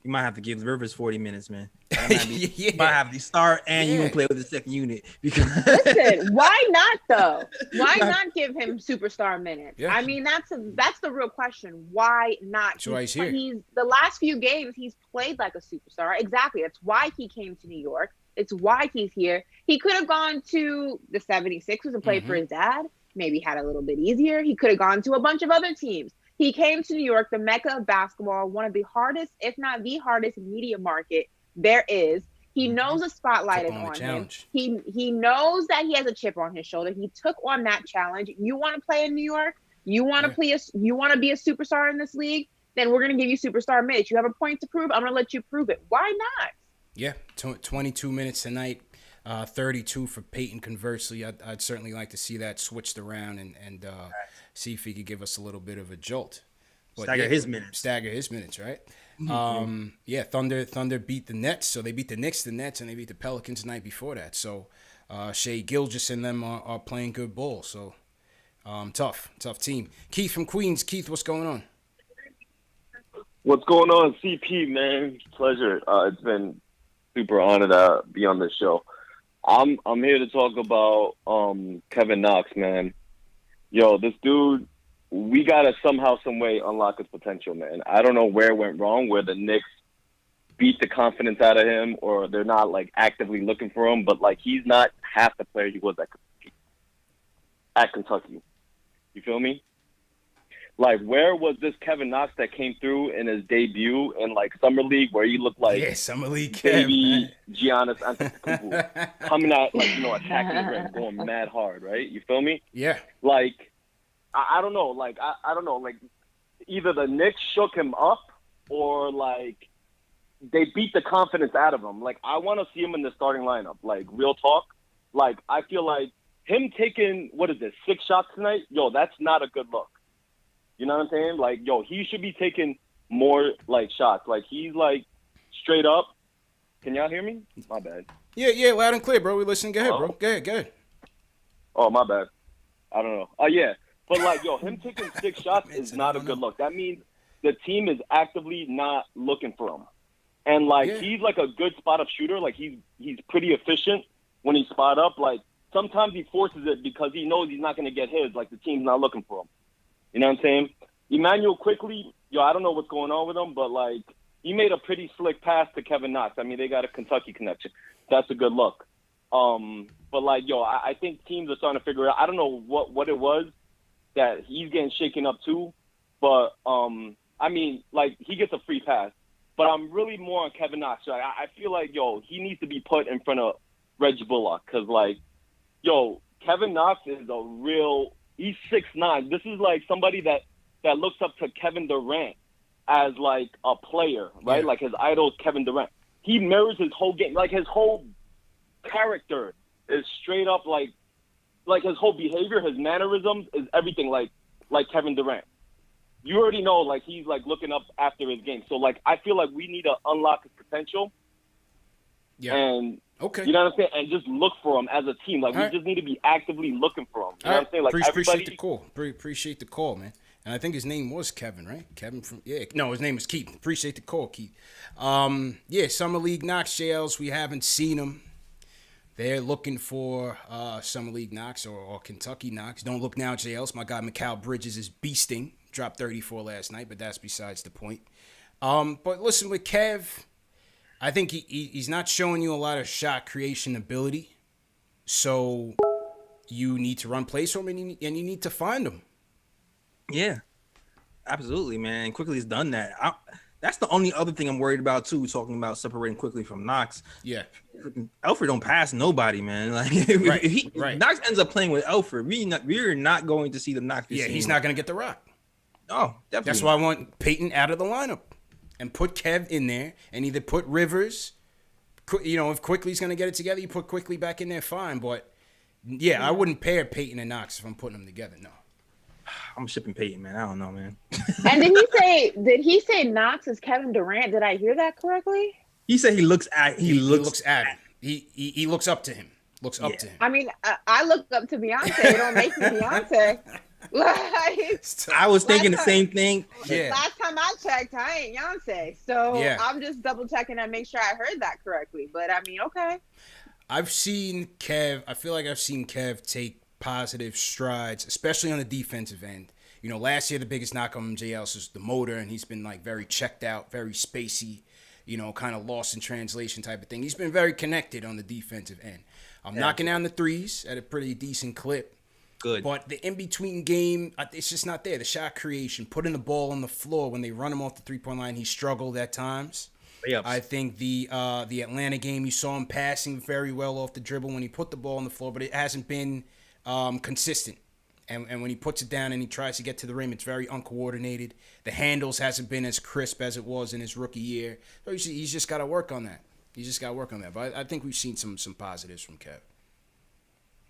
You might have to give Rivers 40 minutes, man. You Yeah. might have to start and you Yeah. can play with the second unit. Because Listen, why not though? Why not give him superstar minutes? Yeah. I mean, that's the real question. Why not? That's why he's here. He's the last few games he's played like a superstar. Exactly. That's why he came to New York. It's why he's here. He could have gone to the 76ers and played for his dad. Maybe had a little bit easier. He could have gone to a bunch of other teams. He came to New York, the mecca of basketball, one of the hardest, if not the hardest media market there is. He knows the spotlight is on him. He knows that he has a chip on his shoulder. He took on that challenge. You want to play in New York? You want to play? You want to be a superstar in this league? Then we're going to give you superstar minutes. You have a point to prove. I'm going to let you prove it. Why not? Yeah, 22 minutes tonight, 32 for Peyton. Conversely, I'd certainly like to see that switched around and see if he could give us a little bit of a jolt. But Stagger his minutes, right? Thunder beat the Nets, so they beat the Knicks, the Nets, and they beat the Pelicans the night before that. So Shea Gilgeous and them are playing good ball. So tough team. Keith from Queens. Keith, what's going on? What's going on, CP, man? Pleasure. It's been super honored to be on this show. I'm here to talk about Kevin Knox, man. Yo, this dude, we gotta somehow, some way unlock his potential, man. I don't know where it went wrong, where the Knicks beat the confidence out of him, or they're not like actively looking for him. But like, he's not half the player he was at Kentucky. You feel me? Like, where was this Kevin Knox that came through in his debut in like summer league, where he looked like summer league baby Giannis Antetokounmpo coming out like, attacking the rim, going mad hard, right? You feel me? Yeah. Like, I don't know. Like, I don't know. Like, either the Knicks shook him up, or like they beat the confidence out of him. Like, I want to see him in the starting lineup. Like, real talk. Like, I feel like him taking 6 shots tonight. Yo, that's not a good look. You know what I'm saying? Like, yo, he should be taking more, like, shots. Like, he's, like, straight up. Can y'all hear me? My bad. Yeah, loud and clear, bro. We listen. Go ahead, bro. Go ahead. Oh, my bad. I don't know. Oh, yeah. But, like, yo, him taking 6 shots is not a good look. That means the team is actively not looking for him. And, like, he's, like, a good spot-up shooter. Like, he's pretty efficient when he's spot up. Like, sometimes he forces it because he knows he's not going to get his. Like, the team's not looking for him. You know what I'm saying? Emmanuel quickly, I don't know what's going on with him, but, like, he made a pretty slick pass to Kevin Knox. I mean, they got a Kentucky connection. That's a good look. But, like, yo, I think teams are starting to figure out. I don't know what it was that he's getting shaken up too. But, I mean, like, he gets a free pass. But I'm really more on Kevin Knox. Like, I feel like, yo, he needs to be put in front of Reggie Bullock. Because, like, yo, Kevin Knox is a real – he's 6'9". This is like somebody that looks up to Kevin Durant as like a player, right? Yeah. Like his idol is Kevin Durant. He mirrors his whole game. Like his whole character is straight up like his whole behavior, his mannerisms is everything like Kevin Durant. You already know like he's like looking up after his game. So like I feel like we need to unlock his potential. Yeah. And okay. You know what I'm saying? And just look for him as a team. Like, we just need to be actively looking for him. You know what I'm saying? Like, appreciate the call. Appreciate the call, man. And I think his name was Kevin, right? Kevin from, no, his name was Keith. Appreciate the call, Keith. Summer League Knox, JLs, we haven't seen him. They're looking for Summer League Knox or Kentucky Knox. Don't look now, JLs. My guy, Mikal Bridges, is beasting. Dropped 34 last night, but that's besides the point. But listen, with Kev, I think he's not showing you a lot of shot creation ability. So you need to run plays for him, and you need to find him. Yeah, absolutely, man. Quickly's done that. That's the only other thing I'm worried about, too, talking about separating Quickly from Knox. Yeah. Alfred don't pass nobody, man. Like, right, if Knox ends up playing with Alfred, we're not going to see the Knox. Yeah, he's not going to get the rock. Oh, definitely. That's why I want Peyton out of the lineup and put Kev in there and either put Rivers. If Quickly's going to get it together, you put Quickly back in there, fine. But, I wouldn't pair Peyton and Knox if I'm putting them together, no. I'm shipping Peyton, man. I don't know, man. And did he say Knox is Kevin Durant? Did I hear that correctly? He said he looks at he looks at him. He looks up to him. Looks up to him. I mean, I look up to Beyonce. It don't make me Beyonce. Like, I was thinking the same thing. Yeah. Last time I checked, I ain't Beyonce. So Yeah. I'm just double checking and make sure I heard that correctly. But I mean, okay. I've seen Kev. I feel like I've seen Kev take positive strides, especially on the defensive end. You know, last year the biggest knock on MJ Ellis was the motor, and he's been like very checked out, very spacey, you know, kind of lost in translation type of thing. He's been very connected on the defensive end. I'm knocking down the threes at a pretty decent clip. Good. But the in-between game, it's just not there. The shot creation, putting the ball on the floor when they run him off the three-point line, he struggled at times. Layups. I think the Atlanta game, you saw him passing very well off the dribble when he put the ball on the floor, but it hasn't been consistent. And when he puts it down and he tries to get to the rim, it's very uncoordinated. The handles hasn't been as crisp as it was in his rookie year. So he's just got to work on that. But I think we've seen some positives from Kev.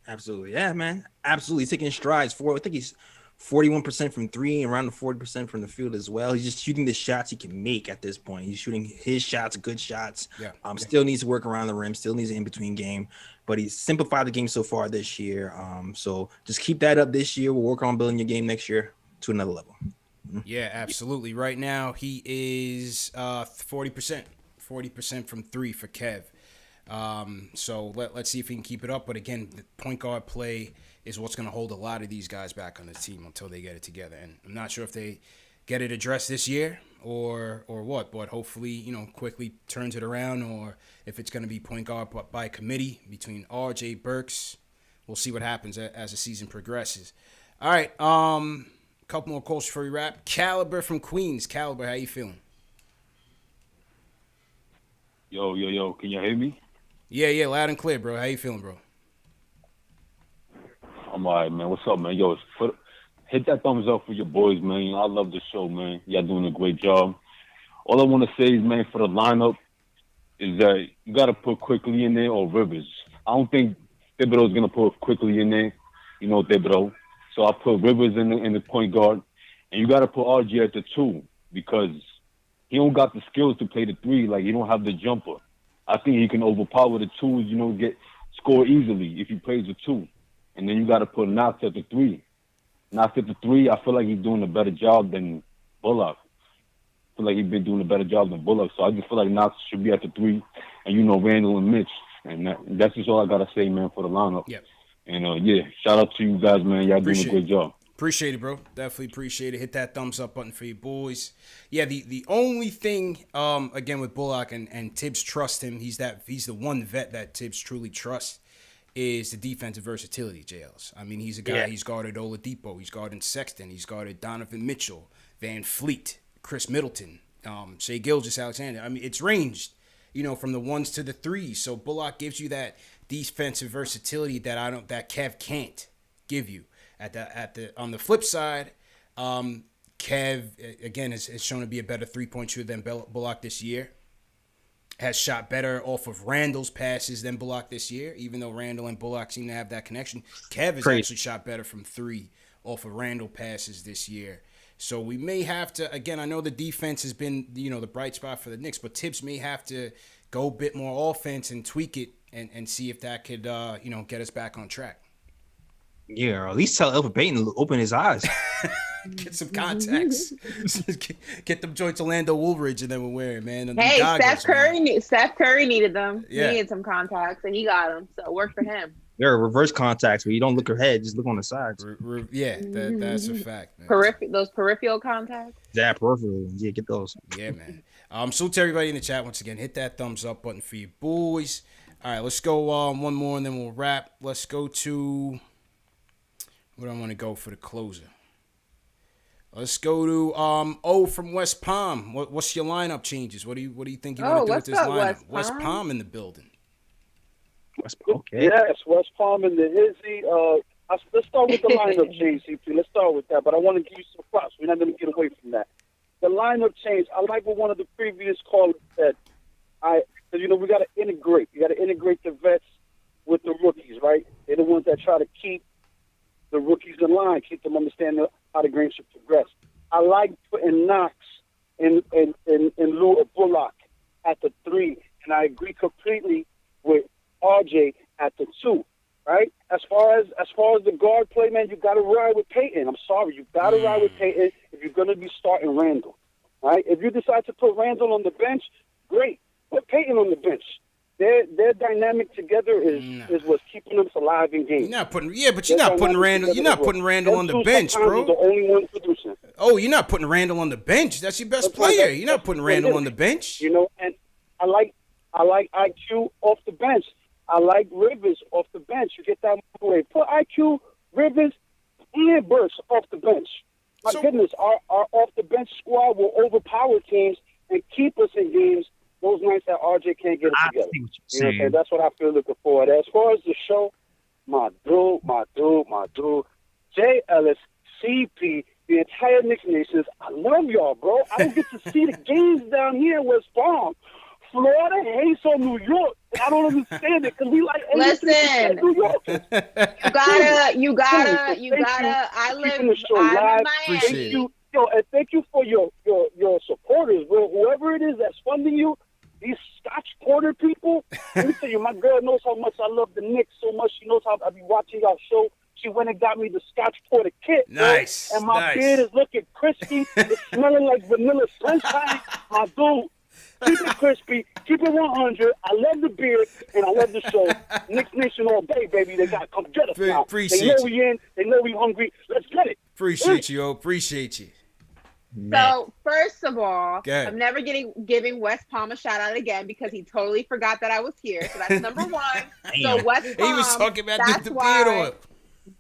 Absolutely. Yeah, man. Absolutely taking strides forward. I think he's 41% from three and around the 40% from the field as well. He's just shooting the shots he can make at this point. He's shooting his shots, good shots. Yeah. Still needs to work around the rim, still needs an in-between game, but he's simplified the game so far this year. So just keep that up this year. We'll work on building your game next year to another level. Yeah, absolutely. Right now, he is 40% from three for Kev. So let's see if he can keep it up. But again, the point guard play is what's going to hold a lot of these guys back on the team until they get it together. And I'm not sure if they get it addressed this year or what, but hopefully, you know, quickly turns it around, or if it's going to be point guard by committee between RJ Burks. We'll see what happens as the season progresses. All right, a couple more calls before we wrap. Caliber from Queens. Caliber, how you feeling? Yo, can you hear me? Yeah, loud and clear, bro. How you feeling, bro? I'm all right, man. What's up, man? Yo, hit that thumbs up for your boys, man. I love the show, man. Y'all doing a great job. All I want to say is, man, for the lineup, is that you got to put Quickly in there or Rivers. I don't think Thibodeau's going to put Quickly in there, you know, Thibodeau. So I put Rivers in the point guard. And you got to put RG at the two because he don't got the skills to play the three. Like, he don't have the jumper. I think he can overpower the twos, you know, score easily if he plays the two. And then you got to put Knox at the three. Knox at the three, I feel like he's doing a better job than Bullock. I feel like he's been doing a better job than Bullock. So I just feel like Knox should be at the three. And, you know, Randle and Mitch. And that's just all I got to say, man, for the lineup. Yep. And, yeah, shout out to you guys, man. Y'all doing a great job. Appreciate it, bro. Definitely appreciate it. Hit that thumbs up button for you boys. Yeah, the only thing, again, with Bullock and Tibbs trust him, he's the one vet that Tibbs truly trusts, is the defensive versatility, JLs. I mean, he's a guy, He's guarded Oladipo, he's guarded Sexton, he's guarded Donovan Mitchell, Van Fleet, Chris Middleton, Shai Gilgeous-Alexander. I mean, it's ranged, you know, from the ones to the threes. So Bullock gives you that defensive versatility that Kev can't give you. On the flip side, Kev again has shown to be a better 3-point shooter than Bullock this year. Has shot better off of Randle's passes than Bullock this year, even though Randle and Bullock seem to have that connection. Kev has actually shot better from three off of Randle passes this year. So we may have to, again, I know the defense has been, you know, the bright spot for the Knicks, but Tibbs may have to go a bit more offense and tweak it and see if that could, you know, get us back on track. Yeah, or at least tell Elfrid Payton to open his eyes. Get some contacts. Get them joints Orlando Woolridge and then we'll wear it, man. Hey, Steph Curry needed them. Yeah. He needed some contacts, and he got them. So it worked for him. There are reverse contacts where you don't look ahead, just look on the sides. Yeah, that's a fact, man. Those peripheral contacts? Yeah, peripheral. Yeah, get those. Yeah, man. So to everybody in the chat, once again, hit that thumbs up button for you boys. All right, let's go one more and then we'll wrap. Let's go to... Where do I want to go for the closer? Let's go to O from West Palm. What's your lineup changes? What do you think you want to do with this lineup? West Palm in the building. West Palm. Okay. Yes, West Palm and the Izzy. Let's start with the lineup change, CP. Let's start with that. But I want to give you some props. We're not going to get away from that. The lineup change. I like what one of the previous callers said. You know, we got to integrate. You got to integrate the vets with the rookies, right? They're the ones that try to keep the rookies in line, keep them understanding how the game should progress. I like putting Knox in lieu of Bullock at the three, and I agree completely with RJ at the two. right? As far as the guard play, man, you got to ride with Peyton. I'm sorry, you got to ride with Peyton if you're going to be starting Randle, right? If you decide to put Randle on the bench, great. Put Peyton on the bench. Their dynamic together is what's keeping them alive in games. You're not putting Randle. You're not putting Randle on the bench, bro. The only one producing. Oh, you're not putting Randle on the bench. That's your best player. You're not putting Randle on the bench. You know, and I like IQ off the bench. I like Rivers off the bench. You get that way. Put IQ, Rivers, and Burks off the bench. My goodness, our off the bench squad will overpower teams and keep us in games those nights that RJ can't get it together. You know what I'm saying? That's what I feel looking forward. As far as the show, my dude, Jay Ellis, CP, the entire Knicks Nation, I love y'all, bro. I don't get to see the games down here in West Palm. Florida hates on New York. I don't understand it because we like listen. New York. You gotta. I live in Miami. Thank you, and thank you for your supporters, bro. Whoever it is that's funding you, these Scotch Porter people. Let me tell you, my girl knows how much I love the Knicks so much. She knows how I be watching y'all show. She went and got me the Scotch Porter kit. Nice. Bro, and my beard is looking crispy. It's smelling like vanilla sunshine. My dude. Keep it crispy. Keep it 100. I love the beard, and I love the show. Knicks Nation all day, baby. They got to come get us now. Appreciate they know we in. They know we hungry. Let's get it. Appreciate you, Appreciate you. So, first of all, I'm never giving West Palm a shout out again because he totally forgot that I was here. So that's number one. So West Palm, he was talking about the beard on.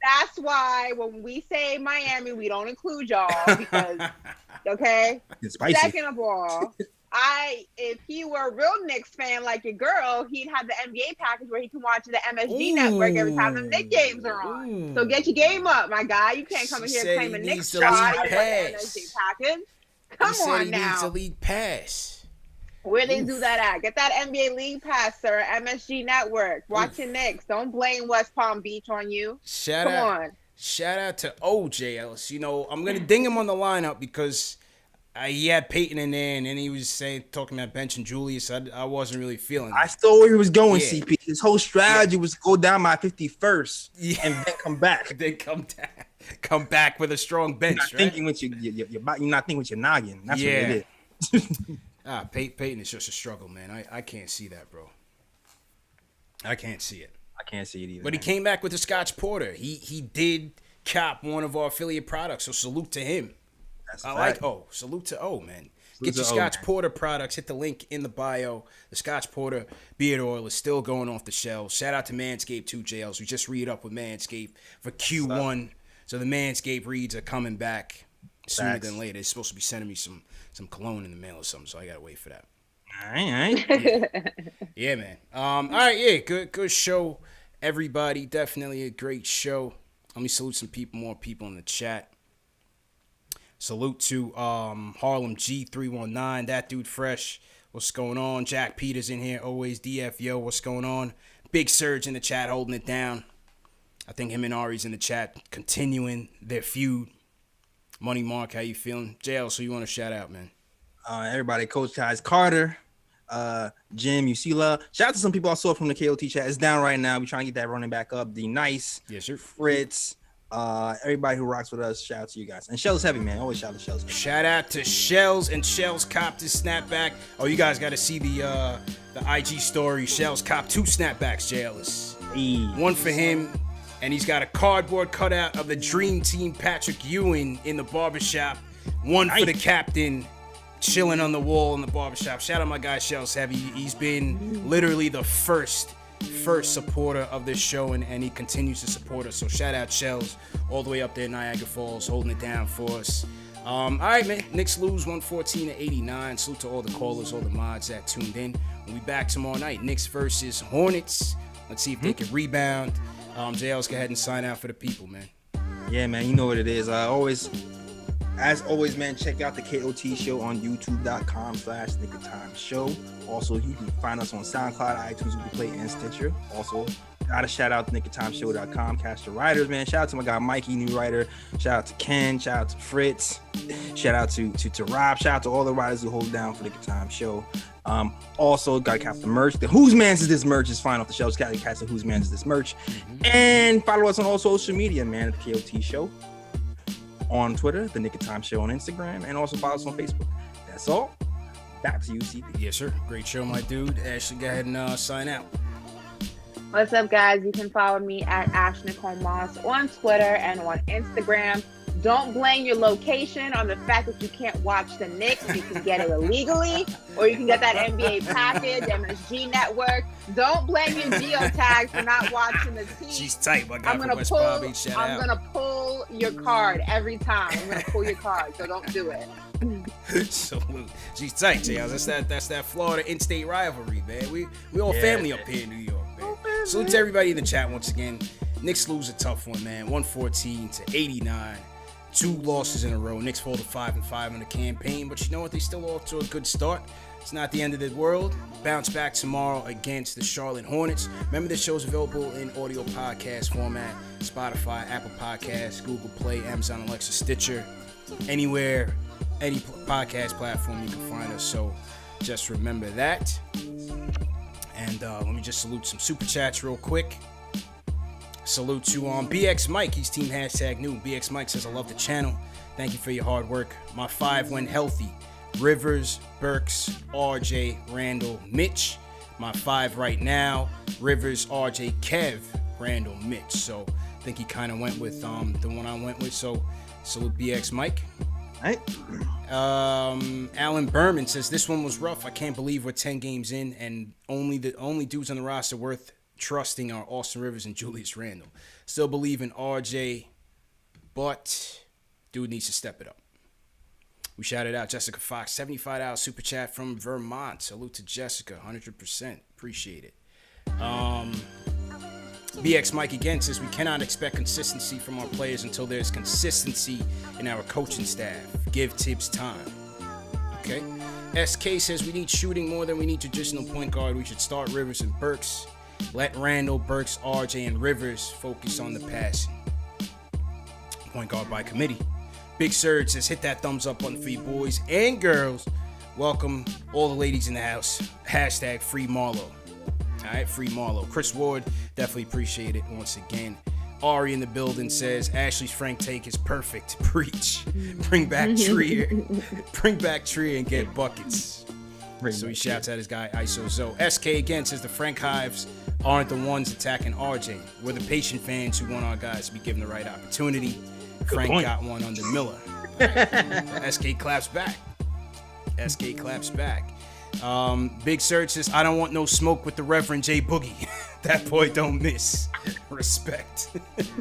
That's why when we say Miami, we don't include y'all because, okay? It's spicy. Second of all, if he were a real Knicks fan like your girl, he'd have the NBA package where he can watch the MSG network every time the Knicks games are on. So get your game up, my guy. You can't come in here and claim a Knicks spot and the MSG package. Come on now. He needs a league pass. Where they do that at? Get that NBA league pass, sir. MSG network. Watch your Knicks. Don't blame West Palm Beach on you. Come on. Shout out to OJ Ellis. You know, I'm gonna ding him on the lineup because he had Peyton in there, and then he was talking about benching Julius. I wasn't really feeling it. I saw where he was going, CP. His whole strategy was to go down by 51st and then come back. Then come back with a strong bench. You're not thinking with you're not thinking with your noggin. That's what it is. Peyton is just a struggle, man. I can't see that, bro. I can't see it. I can't see it either. But he came back with the Scotch Porter. He did cop one of our affiliate products, so salute to him. Salute to O, man. Get your Scotch Porter products. Hit the link in the bio. The Scotch Porter beard oil is still going off the shelves. Shout out to Manscaped 2 JLs. We just read up with Manscaped for Q1. So the Manscaped reads are coming back sooner than later. They're supposed to be sending me some cologne in the mail or something, so I gotta wait for that. All right. Yeah, man. All right, yeah, good show, everybody. Definitely a great show. Let me salute some more people in the chat. Salute to Harlem G319, that dude fresh. What's going on? Jack Peters in here, always DFyo. What's going on? Big Surge in the chat, holding it down. I think him and Ari's in the chat, continuing their feud. Money Mark, how you feeling? JL, so you want to shout out, man? Everybody, Coach Kai's Carter, Jim, Usila. Shout out to some people I saw from the KOT chat. It's down right now. We're trying to get that running back up. D Nice, yes, sir. Fritz. Everybody who rocks with us, shout out to you guys. And Shell's heavy, man. Always shout out to Shell's heavy. Shout out to Shells, and Shells copped his snapback. Oh, you guys got to see the IG story. Shells copped 2 snapbacks, JLS. One for him, and he's got a cardboard cutout of the Dream Team Patrick Ewing in the barbershop. One for the captain, chilling on the wall in the barbershop. Shout out my guy Shells Heavy. He's been literally the first supporter of this show, and he continues to support us. So shout out Shells all the way up there in Niagara Falls, holding it down for us. All right, man. Knicks lose 114-89. Salute to all the callers, all the mods that tuned in. We'll be back tomorrow night. Knicks versus Hornets. Let's see if they can rebound. JL's go ahead and sign out for the people, man. Yeah, man. You know what it is. As always, man, check out the KOT show on youtube.com/NickOfTime show. Also, you can find us on SoundCloud, iTunes, Google Play, and Stitcher. Also, Gotta shout out to NickOfTimeShow.com, cast the writers, man. Shout out to my guy Mikey, new writer. Shout out to Ken. Shout out to Fritz. Shout out to Rob. Shout out to all the writers who hold down for Nick of Time Show. Also gotta cap the merch. The Whose Mans Is This merch is fine off the shelves. Gotta catch the Whose Mans Is This merch. And follow us on all social media, man. At the KOT Show on Twitter, the Nick of Time Show on Instagram, and also follow us on Facebook. That's all. Back to you, CP. Yes, sir. Great show, my dude. Ashley, go ahead and sign out. What's up, guys? You can follow me at Ash Nicole Moss on Twitter and on Instagram. Don't blame your location on the fact that you can't watch the Knicks. You can get it illegally, or you can get that NBA package, MSG Network. Don't blame your geotag for not watching the team. She's tight. My guy from West Palm Beach, shout out. I'm gonna pull your card every time. I'm gonna pull your card, so don't do it. Salute. She's tight, Jay. That's that Florida in-state rivalry, man. We all family up here in New York, man. Salute to everybody in the chat once again. Knicks lose a tough one, man. 114-89. 2 losses in a row. Knicks fall to 5-5 in the campaign, but you know what? They still off to a good start. It's not the end of the world. Bounce back tomorrow against the Charlotte Hornets. Remember, this show's available in audio podcast format: Spotify, Apple Podcasts, Google Play, Amazon Alexa, Stitcher, anywhere, any podcast platform you can find us. So just remember that. And let me just salute some super chats real quick. Salute to BX Mike. He's team #new. BX Mike says, I love the channel. Thank you for your hard work. My 5 went healthy. Rivers, Burks, RJ, Randle, Mitch. My 5 right now: Rivers, RJ, Kev, Randle, Mitch. So I think he kind of went with the one I went with. So salute BX Mike. All right. Alan Berman says, this one was rough. I can't believe we're 10 games in and the only dudes on the roster worth trusting are Austin Rivers and Julius Randle. Still believe in RJ, but dude needs to step it up. We shouted out Jessica Fox, $75 super chat from Vermont. Salute to Jessica, 100%. Appreciate it. BX Mike again says, we cannot expect consistency from our players until there's consistency in our coaching staff. Give Tibbs time. Okay. SK says, we need shooting more than we need traditional point guard. We should start Rivers and Burks. Let Randle, Burks, RJ, and Rivers focus on the passing. Point guard by committee. Big Surge says, hit that thumbs up button for you boys and girls. Welcome all the ladies in the house. Hashtag free Marlo. All right, free Marlo. Chris Ward, definitely appreciate it once again. Ari in the building says, Ashley's Frank take is perfect. Preach. Bring back Trier. Bring back Trier and get buckets. So he shouts at his guy ISO Zo. SK again says, the Frank Hives aren't the ones attacking RJ. We're the patient fans who want our guys to be given the right opportunity. Frank got one under Miller. SK claps back. SK claps back. Big Surge says, I don't want no smoke with the Reverend J Boogie. That boy don't miss. Respect.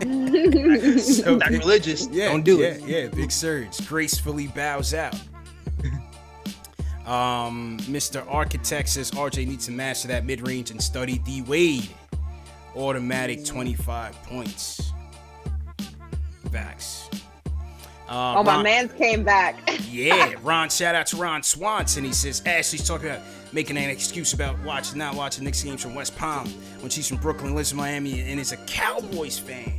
So not religious. Yeah, don't do it. Yeah, Big Surge gracefully bows out. Mr. Architect says, RJ needs to master that mid-range and study D Wade. Automatic 25 points. Facts. My man's came back. Yeah, Ron, shout out to Ron Swanson. He says, Ashley's talking about making an excuse about not watching Knicks games from West Palm when she's from Brooklyn, lives in Miami, and is a Cowboys fan.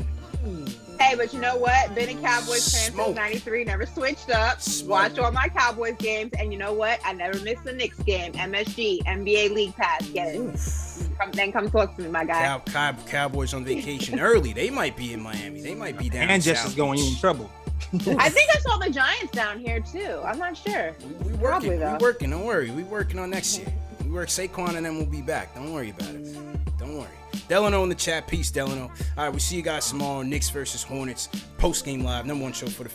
Hey, but you know what? Been a Cowboys fan since '93, never switched up. Watch all my Cowboys games, and you know what? I never miss a Knicks game. MSG, NBA League Pass, get it. Come talk to me, my guy. Cowboys on vacation early. They might be in Miami. They might be down. And Jess is going in trouble. I think I saw the Giants down here too. I'm not sure. We working. We working. Don't worry. We working on next year. We work Saquon and then we'll be back. Don't worry about it. Don't worry. Delano in the chat. Peace, Delano. All right, we see you guys tomorrow. Knicks versus Hornets. Post game live. #1 show for the